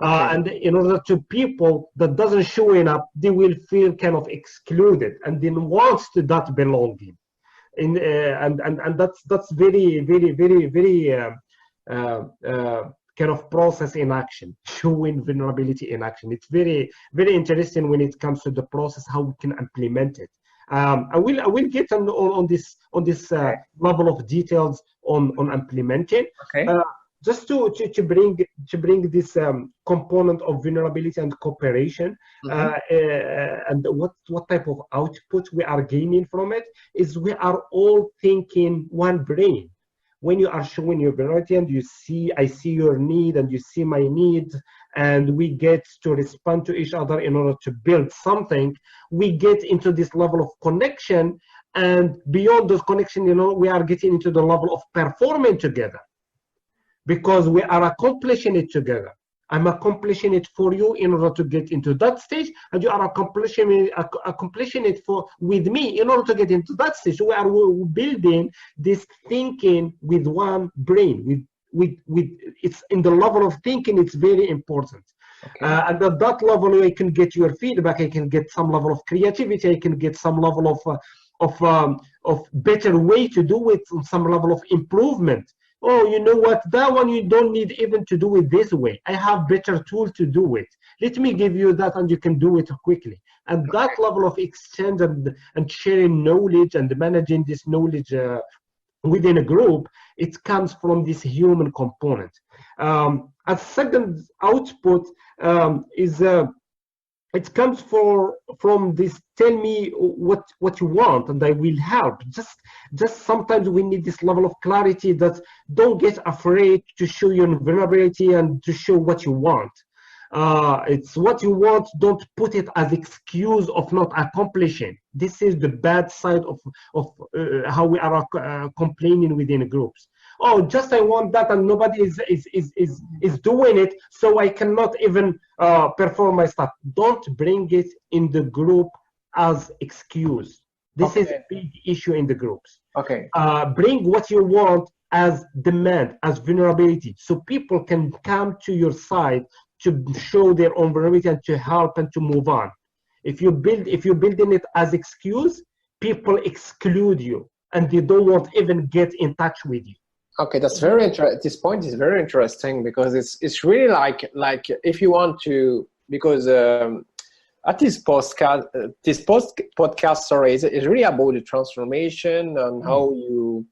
Okay. And in order to people that doesn't showing up, they will feel kind of excluded, and then wants to that belonging. And that's very very very very uh, uh, kind of process in action, showing vulnerability in action. It's very very interesting when it comes to the process, how we can implement it. I will get on this Okay. level of details on implementing. Okay. Uh, just to bring this component of vulnerability and cooperation, Mhm. and what type of output we are gaining from it, is we are all thinking one brain. When you are showing your vulnerability, and I see your need and you see my need, and we get to respond to each other in order to build something, we get into this level of connection, and beyond those connection, we are getting into the level of performing together, because we are accomplishing it together. I'm accomplishing it for you in order to get into that stage, and you are accomplishing it with me in order to get into that stage. So we are building this thinking with one brain. With it's in the level of thinking. It's very important. Okay. And at that level, I can get your feedback. I can get some level of creativity. I can get some level of better way to do it, some level of improvement. Oh, you know what, that one you don't need even to do it this way. I have better tool to do it. Let me give you that, and you can do it quickly. And that level of exchange and sharing knowledge and managing this knowledge within a group, it comes from this human component. A second output is it comes from this, tell me what you want and I will help. Just sometimes we need this level of clarity, that don't get afraid to show your vulnerability and to show what you want. It's what you want. Don't put it as excuse of not accomplishing. This is the bad side of how we are complaining within groups. Oh, just I want that, and nobody is doing it, so I cannot even perform my stuff. Don't bring it in the group as excuse. This is a Okay. big issue in the groups. Okay. Bring what you want as demand, as vulnerability, so people can come to your side to show their own vulnerability and to help and to move on. If you're building it as excuse, people exclude you, and they don't want to even get in touch with you. Okay, that's very interesting. This point is very interesting, because it's really like if you want to, because at this podcast, sorry, is really about the transformation and how you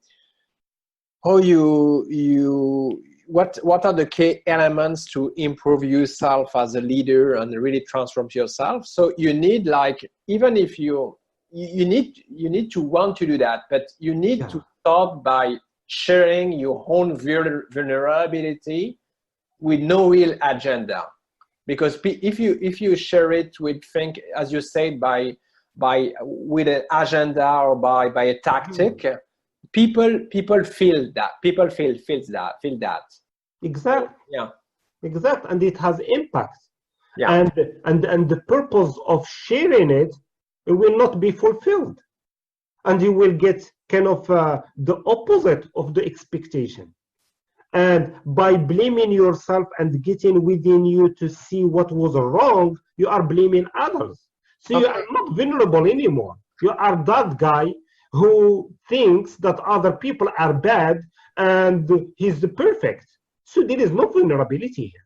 what are the key elements to improve yourself as a leader and really transform yourself? So you need, like, even if you need to want to do that, but you need to start by sharing your own vulnerability with no real agenda. Because if you share it with, think, as you said, by with an agenda or by a tactic, people feel that. People feel that. Exactly. Yeah. Exactly. And it has impact. Yeah. And the purpose of sharing it will not be fulfilled. And you will get kind of the opposite of the expectation. And by blaming yourself and getting within you to see what was wrong, you are blaming others. So you are not vulnerable anymore. You are that guy who thinks that other people are bad and he's perfect. So there is no vulnerability here.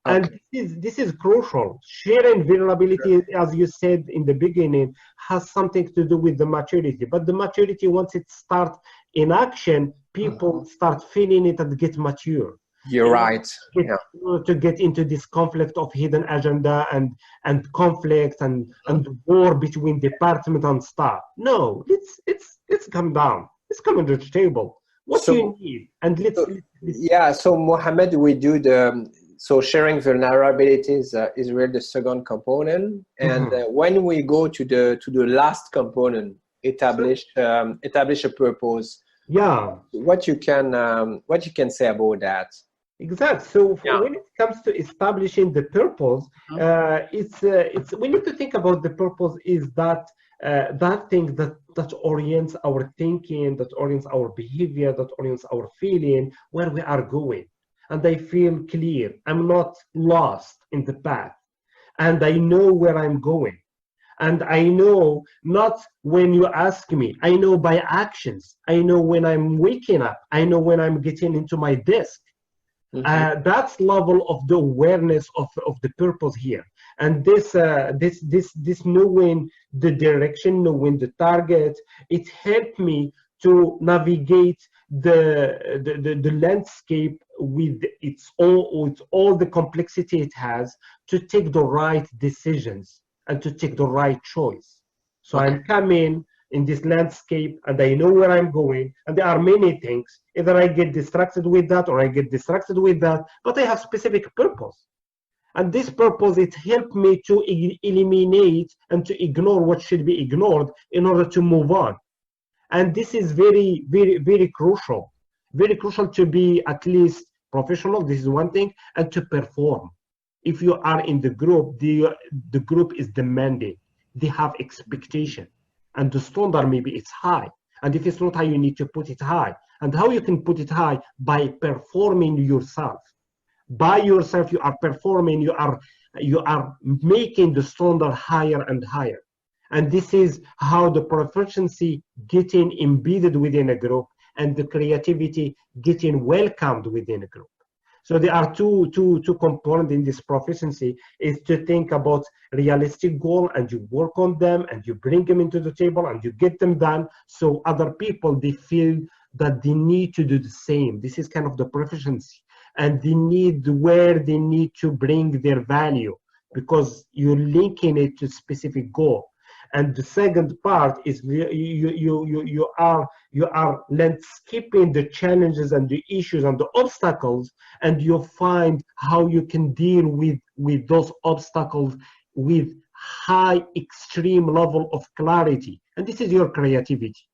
And this is crucial. Sharing vulnerability, as you said in the beginning, has something to do with the maturity. But the maturity, once it starts in action, people start feeling it and get mature. You're right. To get into this conflict of hidden agenda and conflict and war between department and staff. No, let's come down. Let's come to the table. What do you need? And let's so Mohammed, we do so sharing vulnerabilities is really the second component, and when we go to the last component, establish a purpose. Yeah. What you can say about that? Exactly. So when it comes to establishing the purpose, it's we need to think about the purpose is that thing that orients our thinking, that orients our behavior, that orients our feeling, where we are going. And I feel clear. I'm not lost in the path. And I know where I'm going. And I know, not when you ask me, I know by actions. I know when I'm waking up. I know when I'm getting into my desk. That's level of the awareness of the purpose here. And this knowing the direction, knowing the target, it helped me to navigate the landscape with all the complexity it has, to take the right decisions and to take the right choice. So I'm coming in this landscape and I know where I'm going, and there are many things. Either I get distracted with that or I get distracted with that, but I have specific purpose. And this purpose, it helped me to eliminate and to ignore what should be ignored in order to move on. And this is very, very, very crucial. Very crucial to be at least professional, this is one thing, and to perform. If you are in the group, the group is demanding. They have expectation. And the standard, maybe it's high. And if it's not high, you need to put it high. And how you can put it high? By performing yourself. By yourself, you are performing, you are making the standard higher and higher. And this is how the proficiency getting embedded within a group and the creativity getting welcomed within a group. So there are two components in this proficiency, is to think about realistic goal and you work on them and you bring them into the table and you get them done. So other people, they feel that they need to do the same. This is kind of the proficiency, and they need where they need to bring their value because you're linking it to specific goal. And the second part is you are landscaping the challenges and the issues and the obstacles, and you find how you can deal with those obstacles with high extreme level of clarity. And this is your creativity.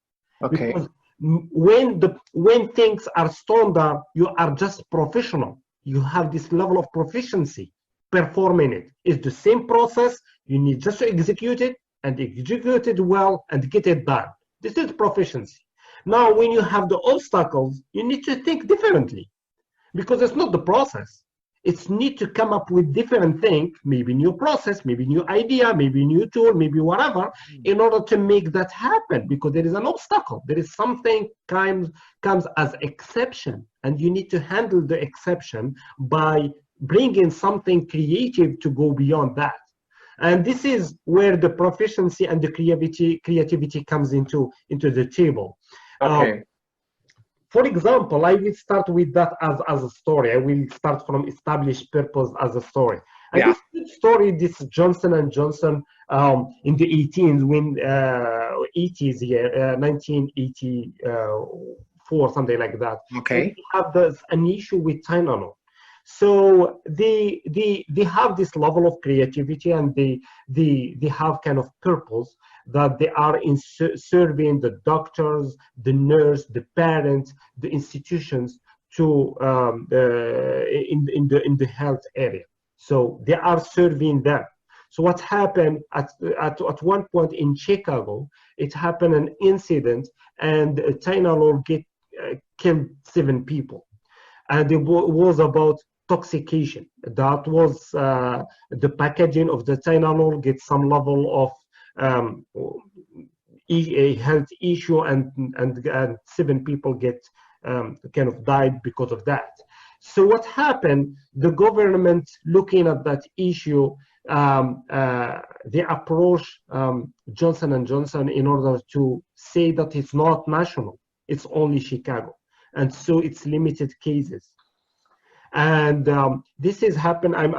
Because when things are standard, you are just professional. You have this level of proficiency. Performing it is the same process. You need just to execute it, and execute it well and get it done. This is proficiency. Now, when you have the obstacles, you need to think differently because it's not the process. It's need to come up with different things, maybe new process, maybe new idea, maybe new tool, maybe whatever, in order to make that happen, because there is an obstacle. There is something comes as exception, and you need to handle the exception by bringing something creative to go beyond that. And this is where the proficiency and the creativity comes into the table. For example, I will start with that as a story. I will start from established purpose as a story. And Yeah. this story, this Johnson and Johnson in the 18s, when 80s, yeah, 1984, something like that. When Okay. they have an issue with Tylenol. So they have this level of creativity, and they have kind of purpose that they are in serving the doctors, the nurse, the parents, the institutions to in the health area. So they are serving them. So what happened at one point in Chicago, it happened an incident, and Tylenol killed 7 people, and it was about toxication. That was the packaging of the Tylenol gets some level of a health issue, and 7 people get kind of died because of that. So what happened? The government looking at that issue, they approached Johnson and Johnson in order to say that it's not national, it's only Chicago, and so it's limited cases. And this has happened. Kind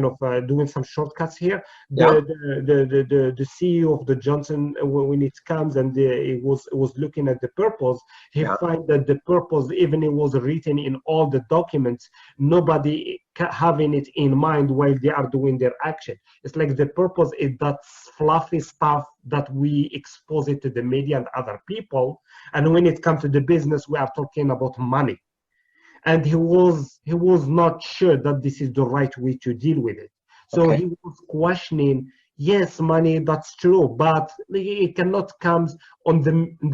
of doing some shortcuts here. Yeah. The CEO of the Johnson, when it comes and it was looking at the purpose, he Yeah. find that the purpose, even it was written in all the documents, nobody having it in mind while they are doing their action. It's like the purpose is that fluffy stuff that we expose it to the media and other people, and when it comes to the business, we are talking about money. And he was not sure that this is the right way to deal with it. So Okay. he was questioning, yes, money, that's true, but it cannot come on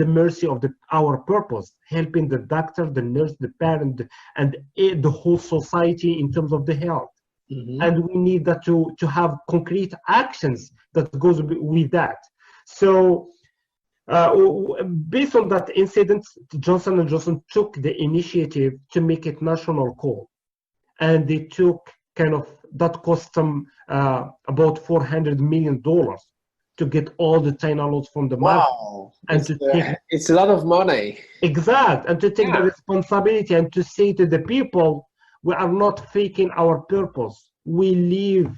the mercy of our purpose, helping the doctor, the nurse, the parent, and the whole society in terms of the health. Mm-hmm. And we need that to have concrete actions that goes with that. So based on that incident, Johnson & Johnson took the initiative to make it national call. And they took kind of, that cost them about $400 million to get all the Tylenols from the market. Wow. And It's a lot of money. Exact. And to take the responsibility and to say to the people, we are not faking our purpose. We live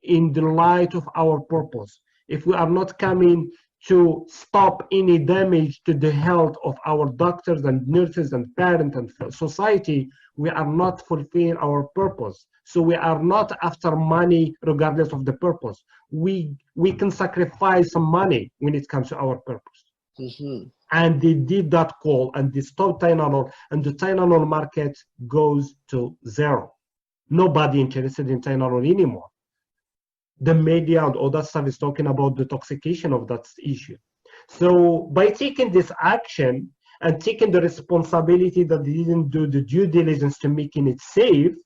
in the light of our purpose. If we are not coming to stop any damage to the health of our doctors and nurses and parents and society, we are not fulfilling our purpose. So we are not after money regardless of the purpose. We can sacrifice some money when it comes to our purpose. Mm-hmm. And they did that call, and they stopped Tylenol, and the Tylenol market goes to zero. Nobody interested in Tylenol anymore. The media and all that stuff is talking about the toxication of that issue. So by taking this action and taking the responsibility that they didn't do the due diligence to making it safe,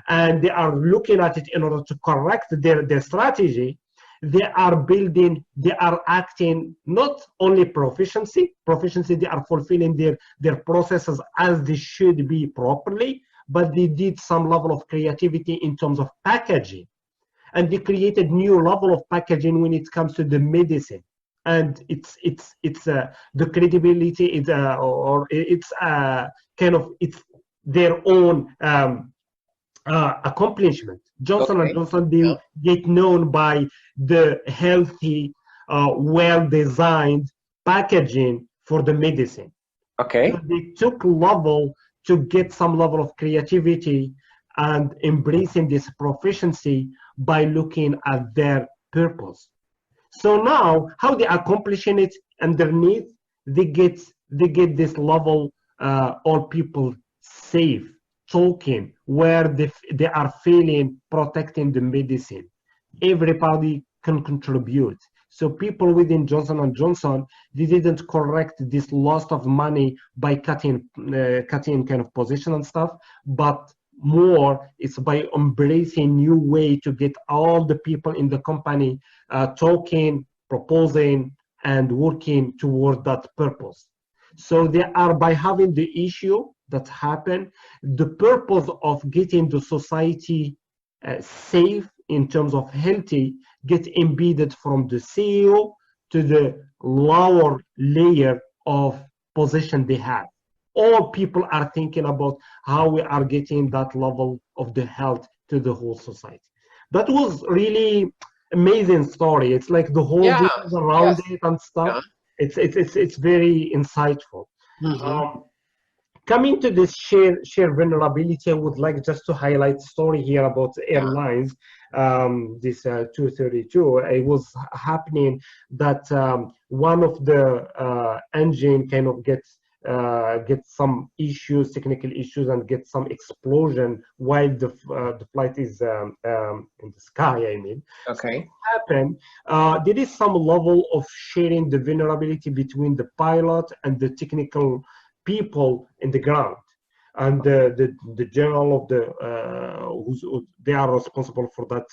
and they are looking at it in order to correct their strategy, they are acting not only proficiency, they are fulfilling their processes as they should be properly, but they did some level of creativity in terms of packaging. And they created new level of packaging when it comes to the medicine, and it's the credibility is it's their own accomplishment. Johnson and Johnson, they get known by the healthy, well-designed packaging for the medicine. Okay. So they took level to get some level of creativity and embracing this proficiency by looking at their purpose. So now, how they accomplishing it underneath, they get this level, all people safe, talking, where they are feeling protecting the medicine. Everybody can contribute. So people within Johnson & Johnson, they didn't correct this loss of money by cutting kind of position and stuff, but more it's by embracing new way to get all the people in the company talking, proposing, and working toward that purpose. So they are, by having the issue that happened, the purpose of getting the society safe in terms of healthy get embedded from the CEO to the lower layer of position they have. All people are thinking about how we are getting that level of the health to the whole society. That was really amazing story. It's like the whole Yeah. details around it and stuff. Yeah. It's very insightful. Mm-hmm. Coming to this share vulnerability, I would like just to highlight story here about airlines. This 232, it was happening that one of the engine kind of gets some issues, technical issues, and get some explosion while the flight is in the sky. I mean, Okay. so what happened? There is some level of sharing the vulnerability between the pilot and the technical people in the ground, and the general of the they are responsible for that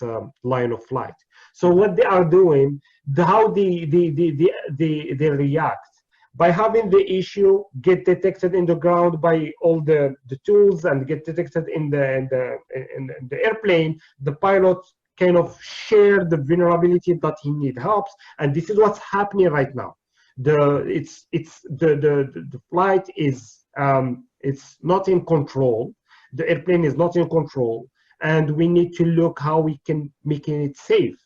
line of flight. So what they are doing, how they react by having the issue get detected in the ground by all the tools and get detected in the airplane. The pilot kind of share the vulnerability that he need help, and this is what's happening right now. The flight is it's not in control. The airplane is not in control, and we need to look how we can make it safe,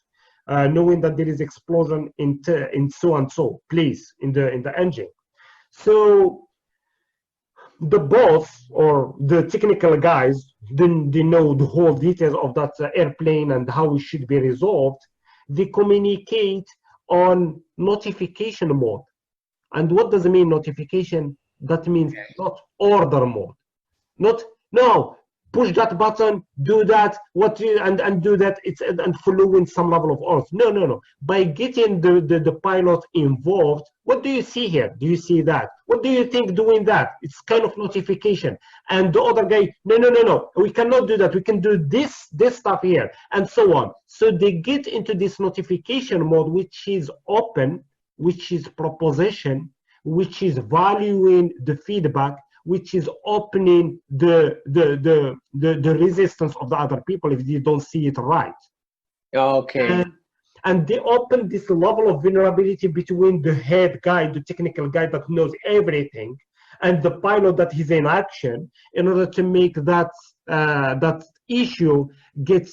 knowing that there is explosion in so and so place in the engine. So the boss or the technical guys, they know the whole details of that airplane and how it should be resolved. They communicate on notification mode. And what does it mean, notification? That means not order mode. Not, no, push that button, do that, and do that, and following some level of orders. No. By getting the pilot involved, what do you see here? Do you see that? What do you think doing that? It's kind of notification. And the other guy, no, we cannot do that. We can do this stuff here, and so on. So they get into this notification mode, which is open, which is proposition, which is valuing the feedback, which is opening the resistance of the other people if they don't see it right. Okay. And they open this level of vulnerability between the head guy, the technical guy that knows everything, and the pilot that is in action, in order to make that issue get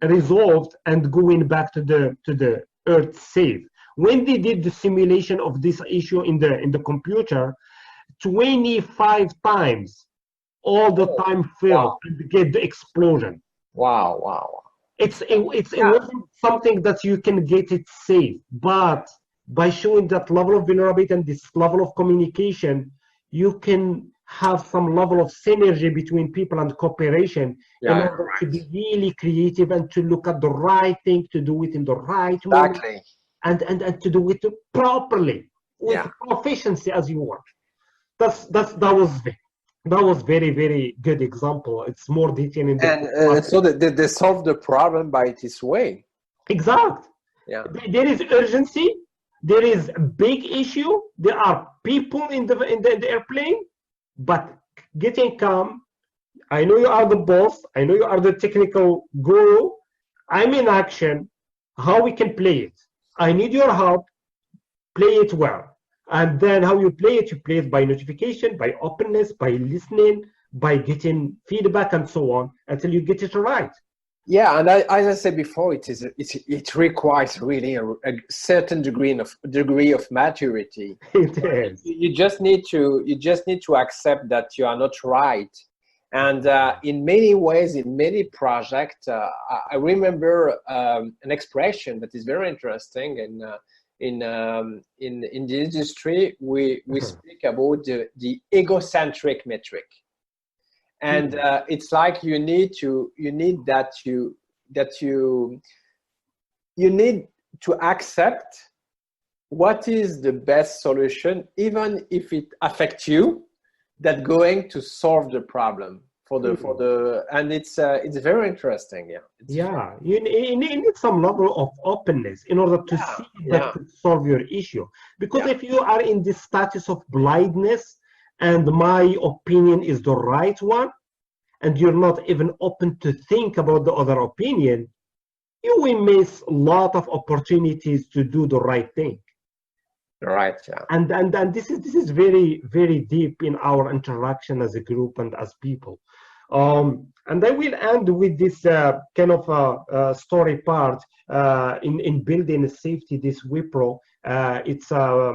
resolved and going back to the Earth safe. When they did the simulation of this issue in the computer, 25 times all the time failed and get the explosion. Wow. It wasn't something that you can get it safe, but by showing that level of vulnerability and this level of communication, you can have some level of synergy between people and cooperation in order to be really creative and to look at the right thing, to do it in the right way, and to do it properly with proficiency as you work. That was very, very good example. It's more detailed in the so they solve the problem by this way. Exact. Yeah. There is urgency. There is a big issue. There are people in the airplane, but getting calm. I know you are the boss. I know you are the technical guru. I'm in action. How we can play it? I need your help. Play it well. And then how you play it by notification, by openness, by listening, by getting feedback, and so on, until you get it right. Yeah, and as I said before, it requires really a certain degree of maturity. It is. You just need to accept that you are not right. And in many ways, in many projects, I remember an expression that is very interesting. In the industry, we speak about the egocentric metric, and it's like you need to accept what is the best solution, even if it affects you, that going to solve the problem. And it's very interesting. You need some level of openness in order to see that to solve your issue. Because if you are in this status of blindness and my opinion is the right one, and you're not even open to think about the other opinion, you will miss a lot of opportunities to do the right thing. Right. Yeah. And this is very, very deep in our interaction as a group and as people. And I will end with this kind of story part in building safety. This Wipro, it's a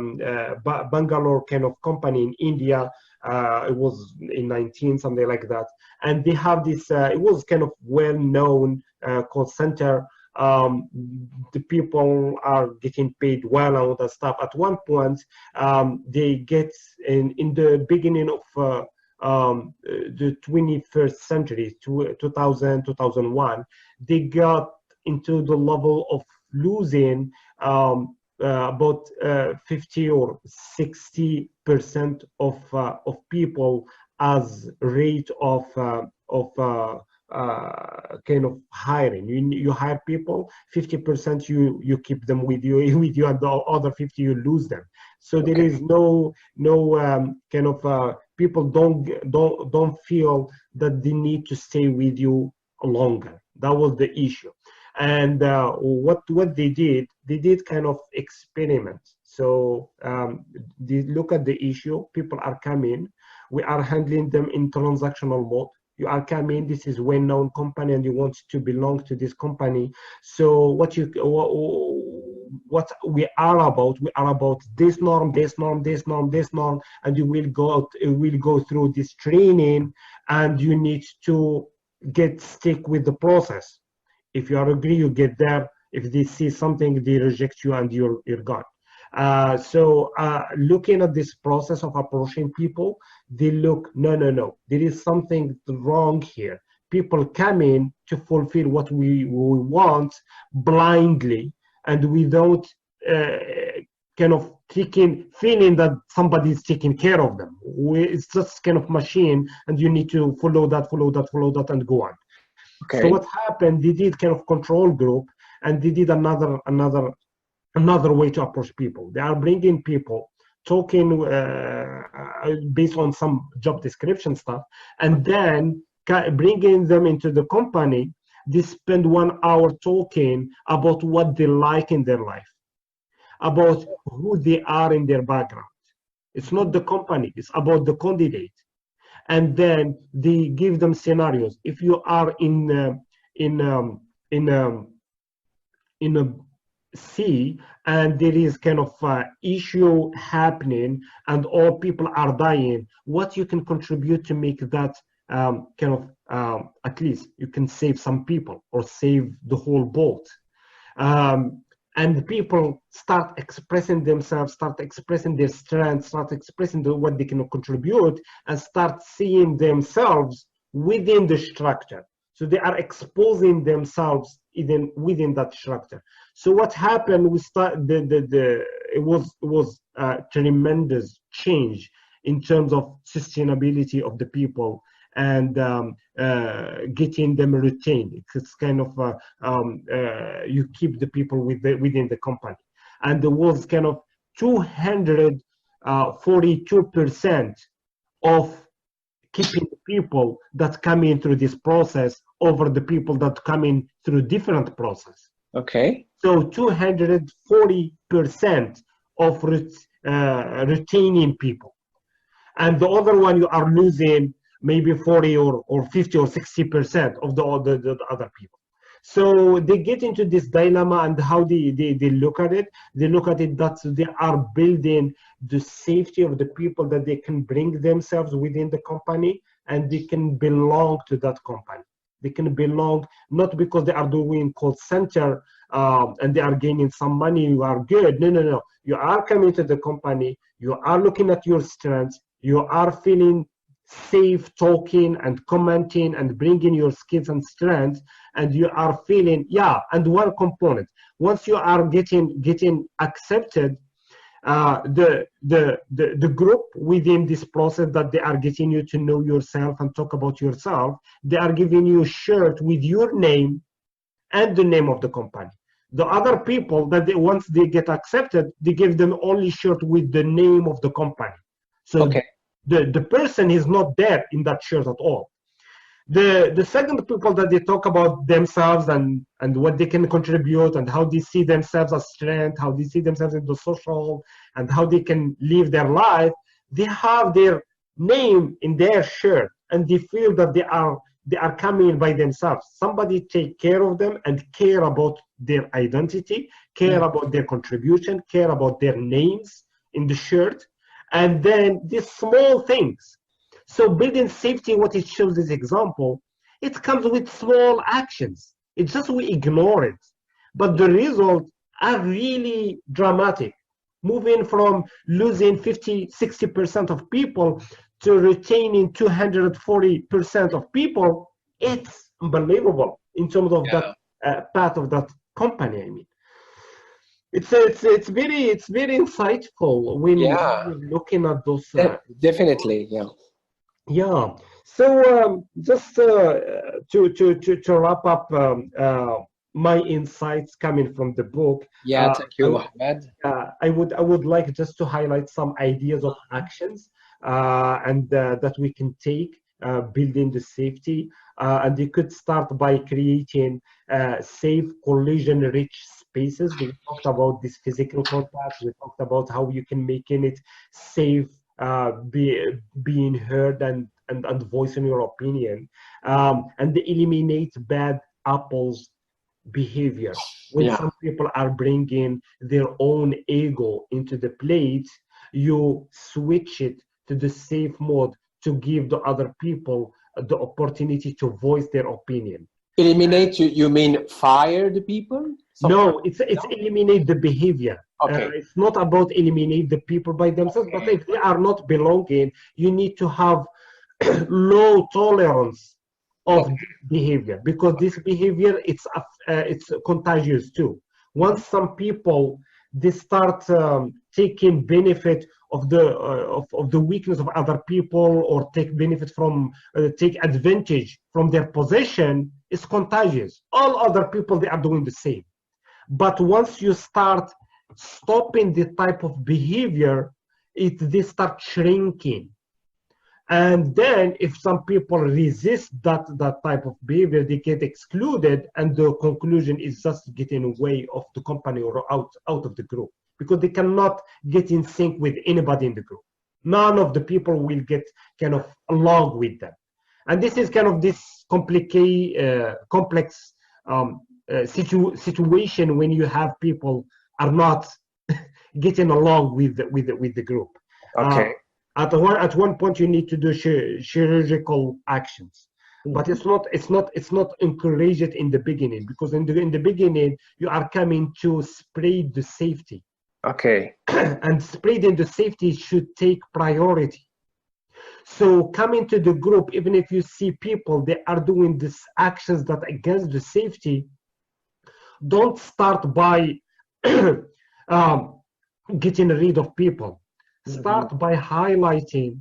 Bangalore kind of company in India. It was in 19 something like that, and they have this. It was kind of well-known call center. The people are getting paid well and all that stuff. At one point, they get in the beginning of the 21st century, 2000, 2001, they got into the level of losing about 50 or 60% of people as rate of kind of hiring. You hire people, 50% you keep them with you, and the other 50 you lose them. So there is no kind of people don't feel that they need to stay with you longer. That was the issue. And what they did kind of experiment. So they look at the issue. People are coming. We are handling them in transactional mode. You are coming, this is well-known company and you want to belong to this company. So what we are about this norm, this norm, this norm, this norm, and you will go through this training, and you need to stick with the process. If you are agree, you get there. If they see something, they reject you and you're gone. So looking at this process of approaching people, they look, no, there is something wrong here. People come in to fulfill what we want blindly and without kind of feeling that somebody is taking care of them. It's just kind of machine, and you need to follow that, and go on. Okay. So what happened, they did kind of control group, and they did another way to approach people. They are bringing people, talking based on some job description stuff, and then bringing them into the company. They spend 1 hour talking about what they like in their life, about who they are in their background. It's not the company, it's about the candidate. And then they give them scenarios. If you are in a C and there is kind of issue happening and all people are dying, what you can contribute to make that kind of at least you can save some people or save the whole boat. And people start expressing themselves, start expressing their strengths, start expressing what they can contribute, and start seeing themselves within the structure. So they are exposing themselves even within that structure. So what happened? It was a tremendous change in terms of sustainability of the people and getting them retained. It's kind of you keep the people within the company, and there was kind of 242% of keeping the people that come in through this process over the people that come in through different process. Okay. So 240% of retaining people, and the other one you are losing maybe 40 or 50 or 60% of the other people. So they get into this dilemma, and how they look at it. They look at it that they are building the safety of the people, that they can bring themselves within the company and they can belong to that company. They can belong not because they are doing call center and they are gaining some money, you are good. No. You are coming to the company, you are looking at your strengths, you are feeling safe talking and commenting and bringing your skills and strengths, and you are feeling, and one component, once you are getting accepted, the group within this process, that they are getting you to know yourself and talk about yourself, they are giving you a shirt with your name and the name of the company. The other people that once they get accepted, they give them only shirt with the name of the company. So the person is not there in that shirt at all. The second people that they talk about themselves and what they can contribute and how they see themselves as strength, how they see themselves in the social, and how they can live their life. They have their name in their shirt, and they feel that they are coming by themselves. Somebody take care of them and care about their identity, care about their contribution, care about their names in the shirt, and then these small things. So building safety, what it shows this example, it comes with small actions. It's just we ignore it. But the results are really dramatic. Moving from losing 50, 60% of people to retaining 240% of people, it's unbelievable in terms of that path of that company. I mean, it's very insightful when you're looking at those. Definitely, yeah. Yeah. So just to wrap up my insights coming from the book. Yeah, thank you, Mohammed. I would like just to highlight some ideas of actions and that we can take building the safety. And you could start by creating safe collision-rich spaces. We talked about this physical contact. We talked about how you can make it safe, being heard and voicing your opinion, and eliminate bad apples behavior. When some people are bringing their own ego into the plate, you switch it to the safe mode to give the other people the opportunity to voice their opinion. Eliminate, you mean fire the people? No, it's eliminate the behavior. Okay. It's not about eliminate the people by themselves, but if they are not belonging, you need to have low tolerance of behavior, because this behavior it's contagious too. Once some people they start taking benefit of the weakness of other people, or take benefit from take advantage from their position, it's contagious. All other people, they are doing the same. But once you start stopping the type of behavior, they start shrinking. And then if some people resist that type of behavior, they get excluded, and the conclusion is just getting away of the company or out of the group, because they cannot get in sync with anybody in the group. None of the people will get kind of along with them. And this is kind of this complex situation when you have people are not getting along with the group. Okay. At one point you need to do chirurgical actions, but it's not encouraged in the beginning, because in the beginning you are coming to spread the safety. Okay. And spreading the safety should take priority. So coming to the group, even if you see people they are doing these actions that against the safety, don't start by getting rid of people. Start by highlighting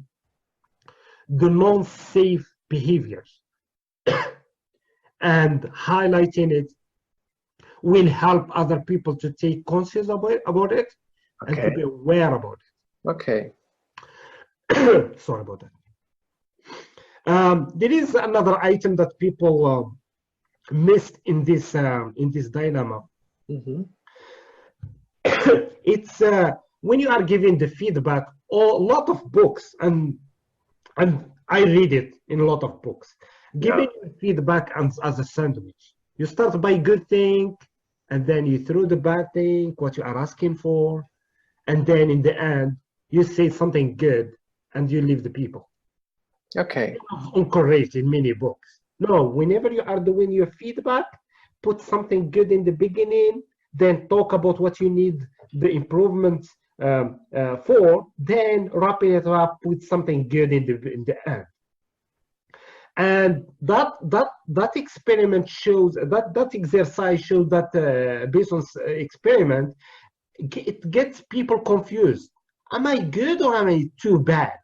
the non-safe behaviors, and highlighting it will help other people to take conscious about it and to be aware about it. Okay. Sorry about that. There is another item that people missed in this dilemma. It's when you are giving the feedback, a lot of books, and I read it in a lot of books, giving feedback as a sandwich. You start by good thing, and then you throw the bad thing, what you are asking for, and then in the end, you say something good, and you leave the people. Okay. Encouraged in many books. No, whenever you are doing your feedback, put something good in the beginning, then talk about what you need the improvements for, then wrapping it up with something good in the end. And that experiment shows, that exercise shows that based on experiment, it gets people confused. Am I good or am I too bad?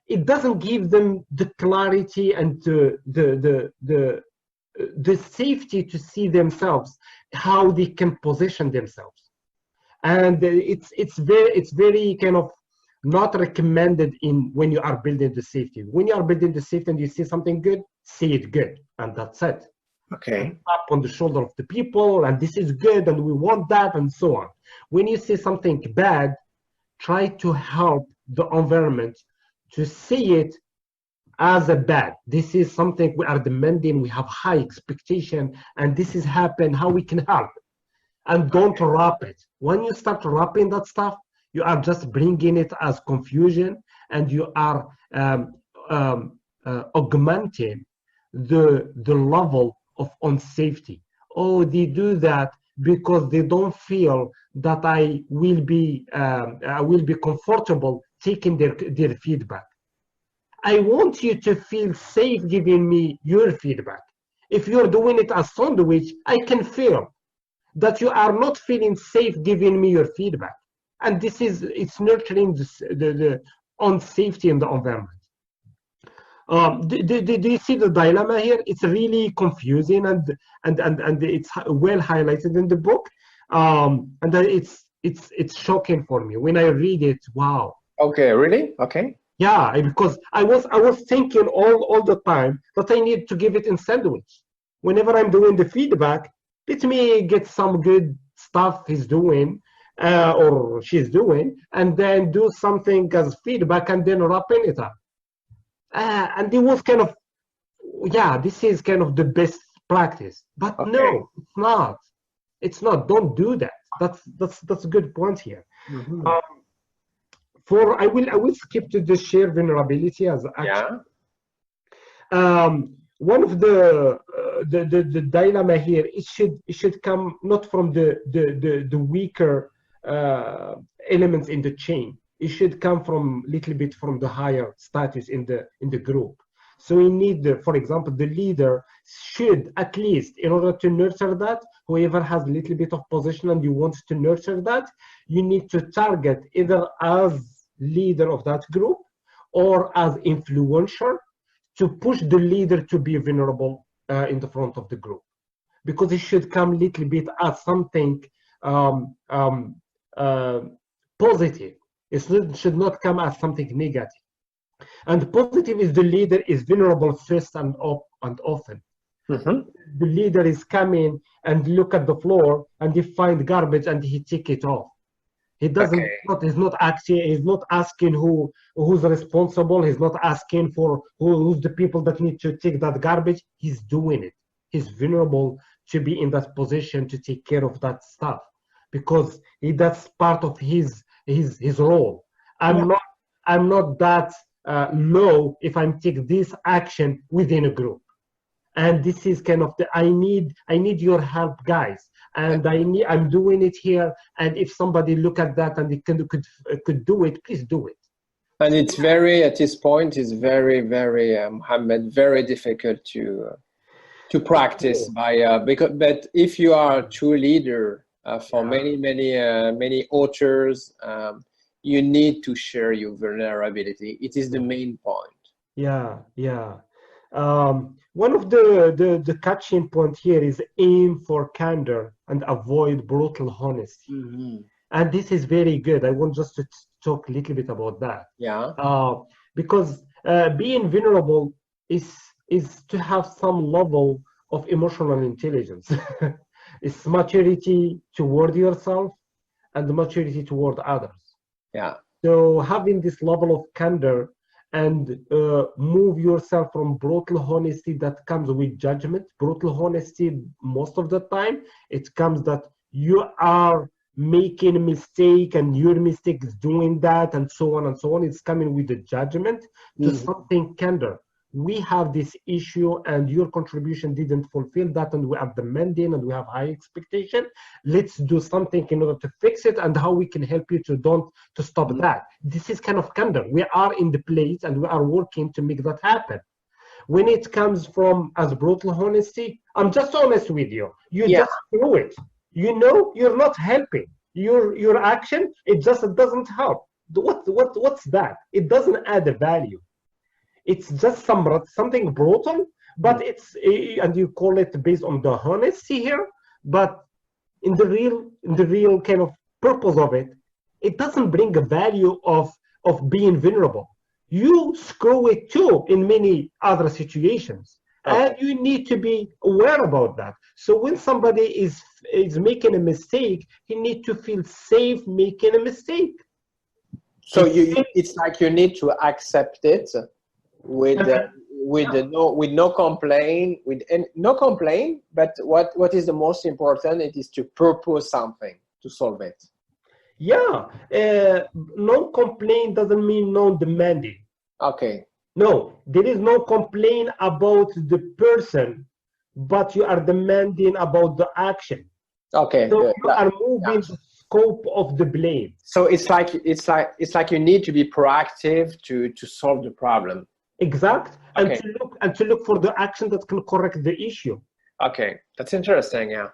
It doesn't give them the clarity and the safety to see themselves, how they can position themselves. And it's very kind of not recommended in when you are building the safety. When you are building the safety and you see something good, say it good, and that's it. Okay. Up on the shoulder of the people, and this is good, and we want that, and so on. When you say something bad, try to help the environment to see it as a bad. This is something we are demanding, we have high expectation, and this is happened, how we can help. And don't wrap it. When you start wrapping that stuff, you are just bringing it as confusion, and you are augmenting the level of unsafety. Oh, they do that because they don't feel that I will be comfortable taking their feedback. I want you to feel safe giving me your feedback. If you're doing it as sandwich, I can feel that you are not feeling safe giving me your feedback. And it's nurturing the unsafety in the environment. Do you see the dilemma here? It's really confusing, and it's well highlighted in the book. And it's shocking for me when I read it. Wow. Okay, really? Okay. Yeah, because I was thinking all the time that I need to give it in sandwich. Whenever I'm doing the feedback, let me get some good stuff he's doing or she's doing, and then do something as feedback, and then wrapping it up. And it was kind of, this is kind of the best practice. But Okay. no, it's not. It's not. Don't do that. That's a good point here. Mm-hmm. I will skip to the shared vulnerability as action. One of the dilemma here, it should come not from the weaker elements in the chain. It should come from little bit from the higher status in the group. So we need, for example, the leader should, at least in order to nurture that, whoever has a little bit of position and you want to nurture that, you need to target either as leader of that group or as influencer to push the leader to be vulnerable in the front of the group, because it should come a little bit as something positive. It should not come as something negative. And positive is the leader is vulnerable first and often. Mm-hmm. The leader is coming and look at the floor and he find garbage and he take it off. He doesn't. Okay. He's not acting. He's not asking who's responsible. He's not asking for who's the people that need to take that garbage. He's doing it. He's vulnerable to be in that position to take care of that stuff, because that's part of his role. I'm not that low if I'm take this action within a group. And this is kind of I need your help, guys. And I'm doing it here. And if somebody look at that and they could do it, please do it. And it's very, at this point, is very, very, Mohammed, very difficult to practice but if you are a true leader for many authors, you need to share your vulnerability. It is the main point. Yeah. One of the catching point here is aim for candor and avoid brutal honesty. Mm-hmm. And this is very good. I want just to talk a little bit about that. Yeah. Because being vulnerable is to have some level of emotional intelligence. It's maturity toward yourself and maturity toward others. Yeah. So having this level of candor and move yourself from brutal honesty that comes with judgment. Brutal honesty, most of the time, it comes that you are making a mistake and your mistake is doing that and so on and so on. It's coming with the judgment to something candor. We have this issue and your contribution didn't fulfill that and we are demanding and we have high expectation. Let's do something in order to fix it and how we can help you to stop that. This is kind of candor. We are in the place and we are working to make that happen. When it comes from as brutal honesty, I'm just honest with you. You just do it. You know you're not helping. Your action, it doesn't help. What's that? It doesn't add a value. It's just something brutal, but and you call it based on the honesty here, but in the real kind of purpose of it, it doesn't bring a value of being vulnerable. You screw it too in many other situations, And you need to be aware about that. So when somebody is making a mistake, he needs to feel safe making a mistake. So it's like you need to accept it with no complaint, no complaint. But what is the most important? It is to propose something to solve it. Yeah, no complaint doesn't mean no demanding. Okay. No, there is no complaint about the person, but you are demanding about the action. Okay. So good. you are moving the scope of the blame. So it's like you need to be proactive to solve the problem. Exact. Okay. And to look for the action that can correct the issue. Okay, that's interesting. Yeah.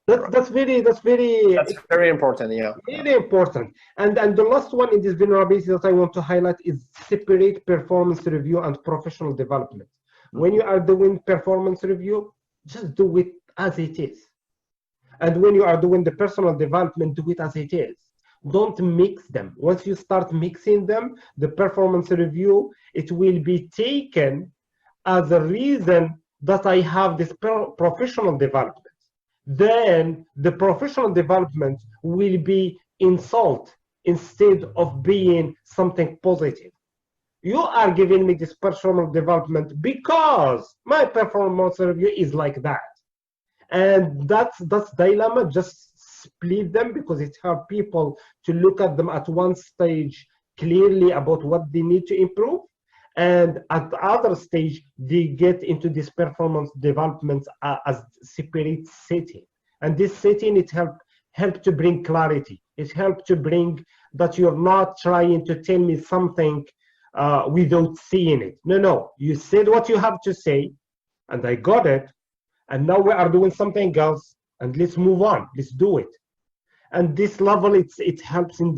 That's very important. Yeah. Really important. And the last one in this vulnerability that I want to highlight is separate performance review and professional development. When you are doing performance review, just do it as it is. And when you are doing the personal development, do it as it is. Don't mix them. Once you start mixing them, the performance review, it will be taken as a reason that I have this professional development. Then the professional development will be insult instead of being something positive. You are giving me this personal development because my performance review is like that. And that's dilemma. Just split them, because it helps people to look at them at one stage clearly about what they need to improve. And at the other stage, they get into this performance development as separate setting. And this setting, it help to bring clarity. It helps to bring that you're not trying to tell me something without seeing it. No, you said what you have to say, and I got it. And now we are doing something else, and let's move on. Let's do it. And this level, it helps in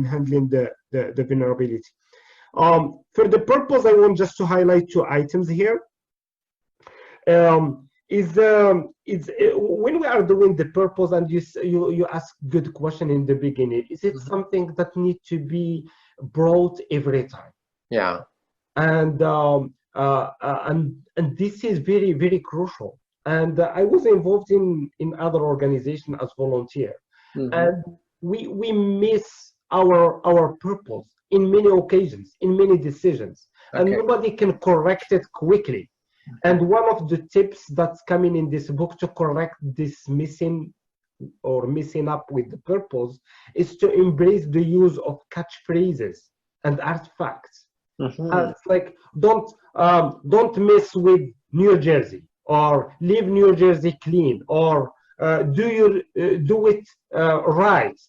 handling the vulnerability. For the purpose, I want just to highlight 2 items here. When we are doing the purpose, and you ask good question in the beginning, is it something that needs to be brought every time? Yeah. And this is very, very crucial. And I was involved in other organizations as volunteer, and we miss our purpose in many occasions, in many decisions, and nobody can correct it quickly. And one of the tips that's coming in this book to correct this missing up with the purpose is to embrace the use of catchphrases and artifacts. It's like don't mess with New Jersey, or leave New Jersey clean, or do it right,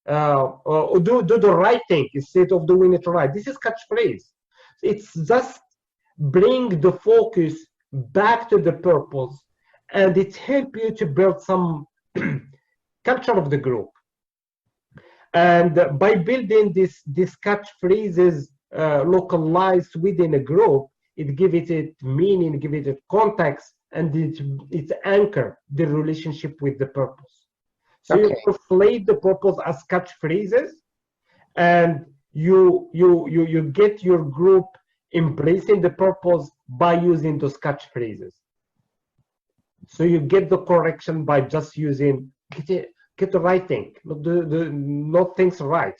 or do the right thing instead of doing it right. This is catchphrase. It's just bring the focus back to the purpose, and it helps you to build some culture of the group. And by building these catchphrases localized within a group, it gives it meaning, give it context, and it anchor the relationship with the purpose. So you translate the purpose as catchphrases, and you get your group embracing the purpose by using those catchphrases. So you get the correction by just using get the right thing, not things right.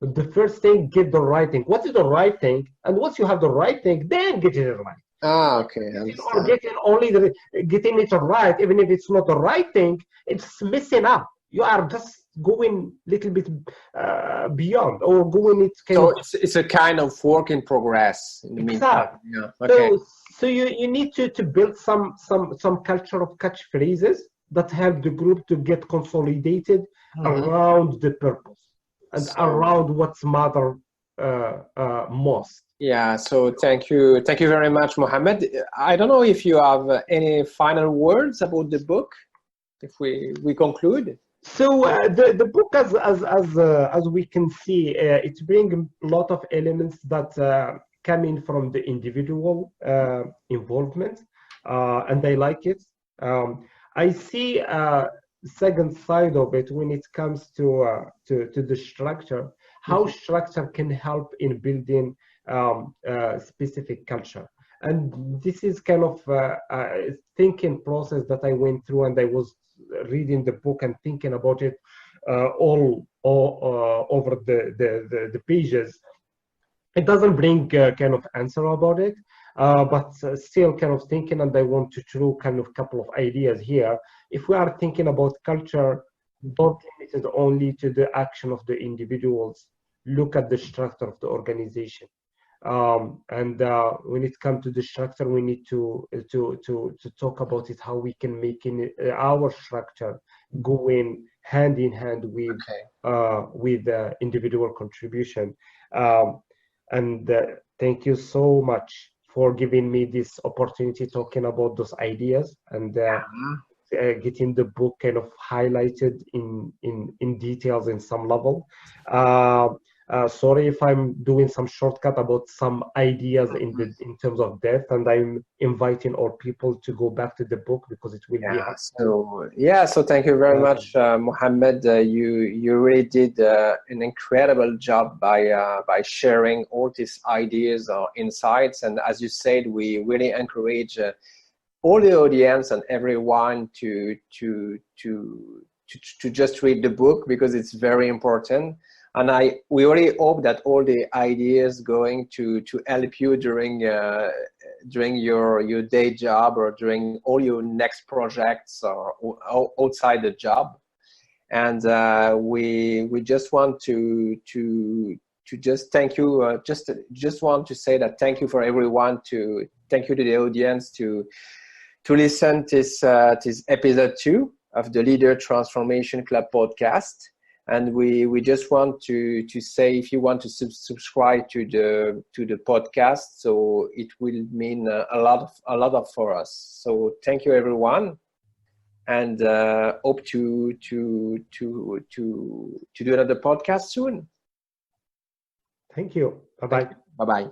The first thing, get the right thing. What is the right thing? And once you have the right thing, then get it right. Okay. Or getting it right, even if it's not the right thing, it's messing up. You are just going a little bit beyond, or going it. It's a kind of work in progress in the meantime. Yeah. Okay. So you need to build some culture of catchphrases that help the group to get consolidated around the purpose and around what's matter most. Yeah, so thank you very much, Mohammed. I don't know if you have any final words about the book, if we conclude. So the book, as we can see, it brings a lot of elements that coming from the individual involvement, and I like it. I see second side of it when it comes to the structure, how structure can help in building specific culture. And this is kind of thinking process that I went through, and I was reading the book and thinking about it all over the pages. It doesn't bring kind of answer about it, but still kind of thinking, and I want to throw kind of couple of ideas here. If we are thinking about culture, don't limit it only to the action of the individuals. Look at the structure of the organization. And when it comes to the structure, we need to talk about it, how we can make our structure go hand in hand with individual contribution. And thank you so much for giving me this opportunity talking about those ideas and getting the book kind of highlighted in details in some level. Sorry if I'm doing some shortcut about some ideas in terms of depth, and I'm inviting all people to go back to the book because it will be helpful. So thank you very much, Mohammed. You really did an incredible job by sharing all these ideas or insights, and as you said, we really encourage all the audience and everyone to just read the book because it's very important. And we really hope that all the ideas going to help you during your day job or during all your next projects or outside the job. And we just want to just thank you. Just want to say that thank you for everyone. Thank you to the audience to listen to this episode 2 of the Leader Transformation Club podcast. And we just want to say, if you want to subscribe to the podcast, so it will mean a lot for us. So thank you, everyone, and hope to do another podcast soon. Thank you. Bye bye. Bye bye.